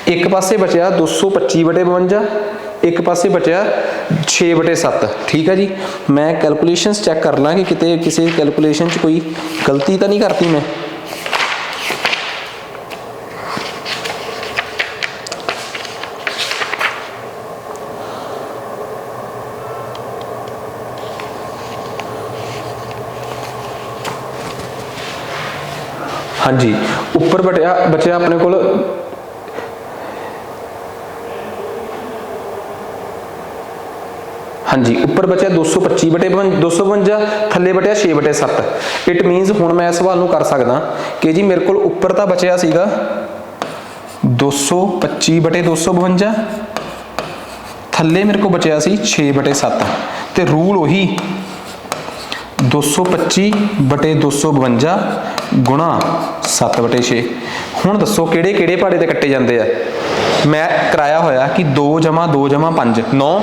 ਇੱਕ ਪਾਸੇ ਬਚਿਆ 225/52, ਇੱਕ ਪਾਸੇ ਬਚਿਆ 6/7। ਠੀਕ ਹੈ ਜੀ। ਮੈਂ ਕੈਲਕੂਲੇਸ਼ਨਸ ਚੈੱਕ ਕਰ ਲਾਂ ਕਿ ਕਿਤੇ ਕਿਸੇ ਕੈਲਕੂਲੇਸ਼ਨ 'ਚ ਕੋਈ ਗਲਤੀ ਤਾਂ ਨਹੀਂ ਕਰਤੀ ਮੈਂ। ਹਾਂਜੀ, ਉੱਪਰ ਬਚਿਆ ਆਪਣੇ ਕੋਲ ਹਾਂਜੀ, ਉੱਪਰ ਬਚਿਆ 225/252, ਥੱਲੇ ਬਟਿਆ 6/7। ਇਟ ਮੀਨਸ ਹੁਣ ਮੈਂ ਇਸ ਸਵਾਲ ਨੂੰ ਕਰ ਸਕਦਾ ਕਿ ਜੀ ਮੇਰੇ ਕੋਲ ਉੱਪਰ ਤਾਂ ਬਚਿਆ ਸੀਗਾ 225/252, ਥੱਲੇ ਮੇਰੇ ਕੋਲ ਬਚਿਆ ਸੀ 6/7, ਤੇ ਰੂਲ ਉਹੀ 225/252 ਗੁਣਾ 7/6। ਹੁਣ ਦੱਸੋ ਕਿਹੜੇ ਕਿਹੜੇ ਪਹਾੜੇ ਤੇ ਕੱਟੇ ਜਾਂਦੇ ਆ? ਮੈਂ ਕਰਾਇਆ ਹੋਇਆ ਕਿ 2 + 2 + 5 9।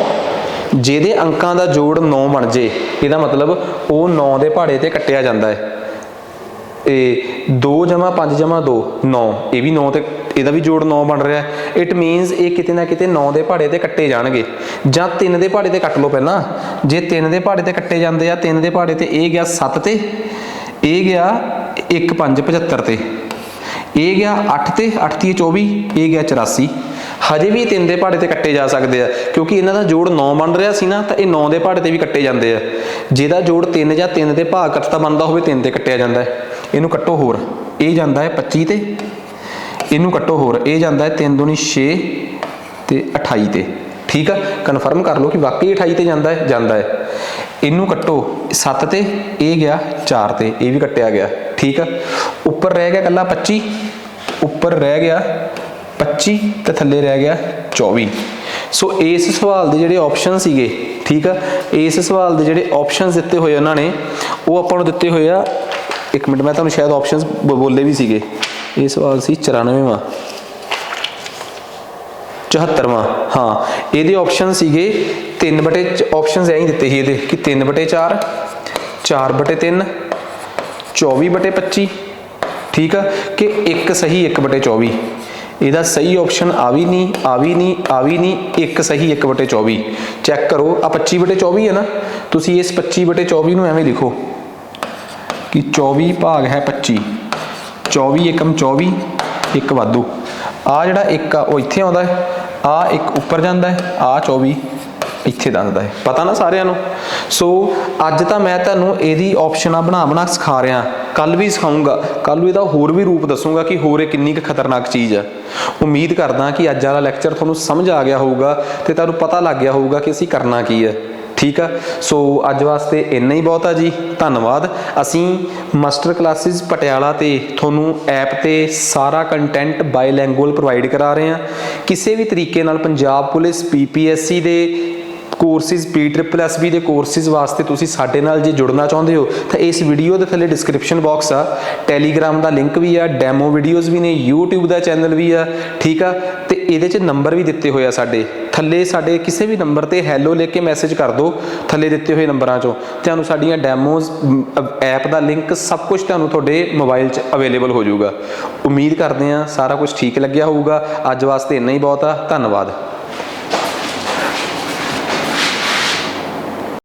ਜਿਹਦੇ ਅੰਕਾਂ ਦਾ ਜੋੜ 9 ਬਣ ਜੇ, ਇਹਦਾ ਮਤਲਬ ਉਹ 9 ਦੇ ਪਹਾੜੇ ਤੇ ਕੱਟਿਆ ਜਾਂਦਾ ਹੈ। ਇਹ 2 + 5 + 2 9, ਇਹ ਵੀ 9 ਤੇ ਇਹਦਾ ਵੀ ਜੋੜ 9 ਬਣ ਰਿਹਾ। ਇਟ ਮੀਨਸ ਇਹ ਕਿਤੇ ਨਾ ਕਿਤੇ 9 ਦੇ ਪਹਾੜੇ ਤੇ ਕੱਟੇ ਜਾਣਗੇ, ਜਾਂ 3 ਦੇ ਪਹਾੜੇ ਤੇ ਕੱਟ ਲਓ ਪਹਿਲਾਂ। ਜੇ 3 ਦੇ ਪਹਾੜੇ ਤੇ ਕੱਟੇ ਜਾਂਦੇ ਆ, 3 ਦੇ ਪਹਾੜੇ ਤੇ ਇਹ ਗਿਆ 7 ਤੇ, ਇਹ ਗਿਆ 1 5 75 ਤੇ, ਇਹ ਗਿਆ 8 ਤੇ 8 × 24, ਇਹ ਗਿਆ 84। ਹਜੇ ਵੀ 3 ਦੇ ਪਹਾੜੇ ਤੇ ਕੱਟੇ ਜਾ ਸਕਦੇ ਆ, ਕਿਉਂਕਿ ਇਹਨਾਂ ਦਾ ਜੋੜ 9 ਬਣ ਰਿਹਾ ਸੀ ਨਾ, ਤਾਂ ਇਹ 9 ਦੇ ਪਹਾੜੇ ਤੇ ਵੀ ਕੱਟੇ ਜਾਂਦੇ ਆ। ਜਿਹਦਾ ਜੋੜ 3 ਜਾਂ 3 ਦੇ ਭਾਗ ਕੱਟਦਾ ਬਣਦਾ ਹੋਵੇ, 3 ਤੇ ਕੱਟਿਆ ਜਾਂਦਾ ਹੈ। ਇਹਨੂੰ ਕੱਟੋ ਹੋਰ, ਇਹ ਜਾਂਦਾ ਹੈ 25 ਤੇ, ਇਹਨੂੰ ਕੱਟੋ ਹੋਰ, ਇਹ ਜਾਂਦਾ ਹੈ 3 ਦੂਣੀ 6 ਤੇ 28 ਤੇ। ਠੀਕ ਆ, ਕਨਫਰਮ ਕਰ ਲਓ ਕਿ ਵਾਕਈ 28 ਤੇ ਜਾਂਦਾ ਹੈ। ਇਹਨੂੰ ਕੱਟੋ 7 ਤੇ, ਇਹ ਗਿਆ 4 ਤੇ, ਇਹ ਵੀ ਕੱਟਿਆ ਗਿਆ। ਠੀਕ ਆ, ਉੱਪਰ ਰਹਿ ਗਿਆ ਇਕੱਲਾ 25, ਉੱਪਰ ਰਹਿ ਗਿਆ 25 ਤੇ ਥੱਲੇ ਰਹਿ ਗਿਆ 24। ਸੋ ਇਸ ਸਵਾਲ ਦੇ ਜਿਹੜੇ ਆਪਸ਼ਨ ਸੀਗੇ, ਠੀਕ ਆ, ਇਸ ਸਵਾਲ ਦੇ ਜਿਹੜੇ ਆਪਸ਼ਨਸ ਦਿੱਤੇ ਹੋਏ ਉਹਨਾਂ ਨੇ, ਉਹ ਆਪਾਂ ਨੂੰ ਦਿੱਤੇ ਹੋਏ ਆ। ਇੱਕ ਮਿੰਟ, ਮੈਂ ਤੁਹਾਨੂੰ ਸ਼ਾਇਦ ਆਪਸ਼ਨਸ ਬੋਲੇ ਵੀ ਸੀਗੇ। ਇਹ ਸਵਾਲ ਸੀ 94ਵਾਂ 74ਵਾਂ। ਹਾਂ, ਇਹਦੇ ਆਪਸ਼ਨ ਸੀਗੇ 3 ਬਟੇ ਆਪਸ਼ਨਸ ਐਂ ਹੀ ਦਿੱਤੇ ਸੀ ਇਹਦੇ ਕਿ 3/4, 4/3, 24/25। ਠੀਕ ਆ, ਕਿ ਇੱਕ ਸਹੀ 1/24। ਇਹਦਾ ਸਹੀ ਆਪਸ਼ਨ ਆ ਵੀ ਨਹੀਂ, ਆ ਵੀ ਨਹੀਂ, ਆ ਵੀ ਨਹੀਂ, ਇੱਕ ਸਹੀ 1/24। ਚੈੱਕ ਕਰੋ, ਆ 25/24 ਹੈ ਨਾ, ਤੁਸੀਂ ਇਸ 25/24 ਨੂੰ ਐਵੇਂ ਲਿਖੋ ਕਿ 24 ਭਾਗ ਹੈ 25, 24 ਏਕਮ 24, ਇੱਕ ਵਾਧੂ। ਆ ਜਿਹੜਾ 1 ਆ ਉਹ ਇੱਥੇ ਆਉਂਦਾ ਹੈ, ਆ 1 ਉੱਪਰ ਜਾਂਦਾ ਹੈ, ਆ 24 ਇੱਥੇ ਦੱਸਦਾ ਹੈ। ਪਤਾ ਨਾ ਸਾਰਿਆਂ ਨੂੰ। ਸੋ ਅੱਜ ਤਾਂ ਮੈਂ ਤੁਹਾਨੂੰ ਇਹਦੀ ਆਪਸ਼ਨਾਂ ਬਣਾ ਸਿਖਾ ਰਿਹਾ, ਕੱਲ ਵੀ ਸਿਖਾਊਂਗਾ, ਕੱਲ ਨੂੰ ਇਹਦਾ ਹੋਰ ਵੀ ਰੂਪ ਦੱਸੂਗਾ ਕਿ ਹੋਰ ਇਹ ਕਿੰਨੀ ਕੁ ਖਤਰਨਾਕ ਚੀਜ਼ ਹੈ। ਉਮੀਦ ਕਰਦਾ ਕਿ ਅੱਜ ਵਾਲਾ ਲੈਕਚਰ ਤੁਹਾਨੂੰ ਸਮਝ ਆ ਗਿਆ ਹੋਊਗਾ ਤੇ ਤੁਹਾਨੂੰ ਪਤਾ ਲੱਗ ਗਿਆ ਹੋਊਗਾ ਕਿ ਅਸੀਂ ਕਰਨਾ ਕੀ ਹੈ। ठीक आ। सो अज वास्ते इन्ना ही बहुत आ जी, धन्नवाद। असीं मास्टर क्लासिस पटियाला ते थोनू ऐप ते सारा कंटेंट बायलैंगुअल प्रोवाइड करा रहे हैं। किसी भी तरीके नाल पंजाब पुलिस PPSC दे कोर्सिस PSSB ਦੇ ਕੋਰਸਿਸ ਵਾਸਤੇ ਤੁਸੀਂ ਸਾਡੇ ਨਾਲ ਜੇ ਜੁੜਨਾ ਚਾਹੁੰਦੇ ਹੋ ਤਾਂ ਇਸ ਵੀਡੀਓ ਦੇ ਥੱਲੇ ਡਿਸਕ੍ਰਿਪਸ਼ਨ ਬਾਕਸ ਆ, ਟੈਲੀਗ੍ਰਾਮ ਦਾ ਲਿੰਕ ਵੀ ਆ, ਡੈਮੋ ਵੀਡੀਓਜ਼ ਵੀ ਨੇ, YouTube ਦਾ ਚੈਨਲ ਵੀ ਆ, ਠੀਕ ਆ। ਤੇ ਇਹਦੇ 'ਚ ਨੰਬਰ ਵੀ ਦਿੱਤੇ ਹੋਏ ਆ ਸਾਡੇ ਥੱਲੇ, ਸਾਡੇ ਕਿਸੇ ਵੀ ਨੰਬਰ ਤੇ ਹੈਲੋ ਲਿਖ ਕੇ ਮੈਸੇਜ ਕਰ ਦਿਓ ਥੱਲੇ ਦਿੱਤੇ ਹੋਏ ਨੰਬਰਾਂ 'ਚੋਂ, ਤੁਹਾਨੂੰ ਸਾਡੀਆਂ ਡੈਮੋਜ਼, ਐਪ ਦਾ ਲਿੰਕ, ਸਭ ਕੁਝ ਤੁਹਾਨੂੰ ਤੁਹਾਡੇ ਮੋਬਾਈਲ 'ਚ ਅਵੇਲੇਬਲ ਹੋ ਜਾਊਗਾ। ਉਮੀਦ ਕਰਦੇ ਹਾਂ ਸਾਰਾ ਕੁਝ ਠੀਕ ਲੱਗਿਆ ਹੋਊਗਾ। ਅੱਜ ਵਾਸਤੇ ਇੰਨਾ ਹੀ ਬਹੁਤ ਆ, ਧੰਨਵਾਦ।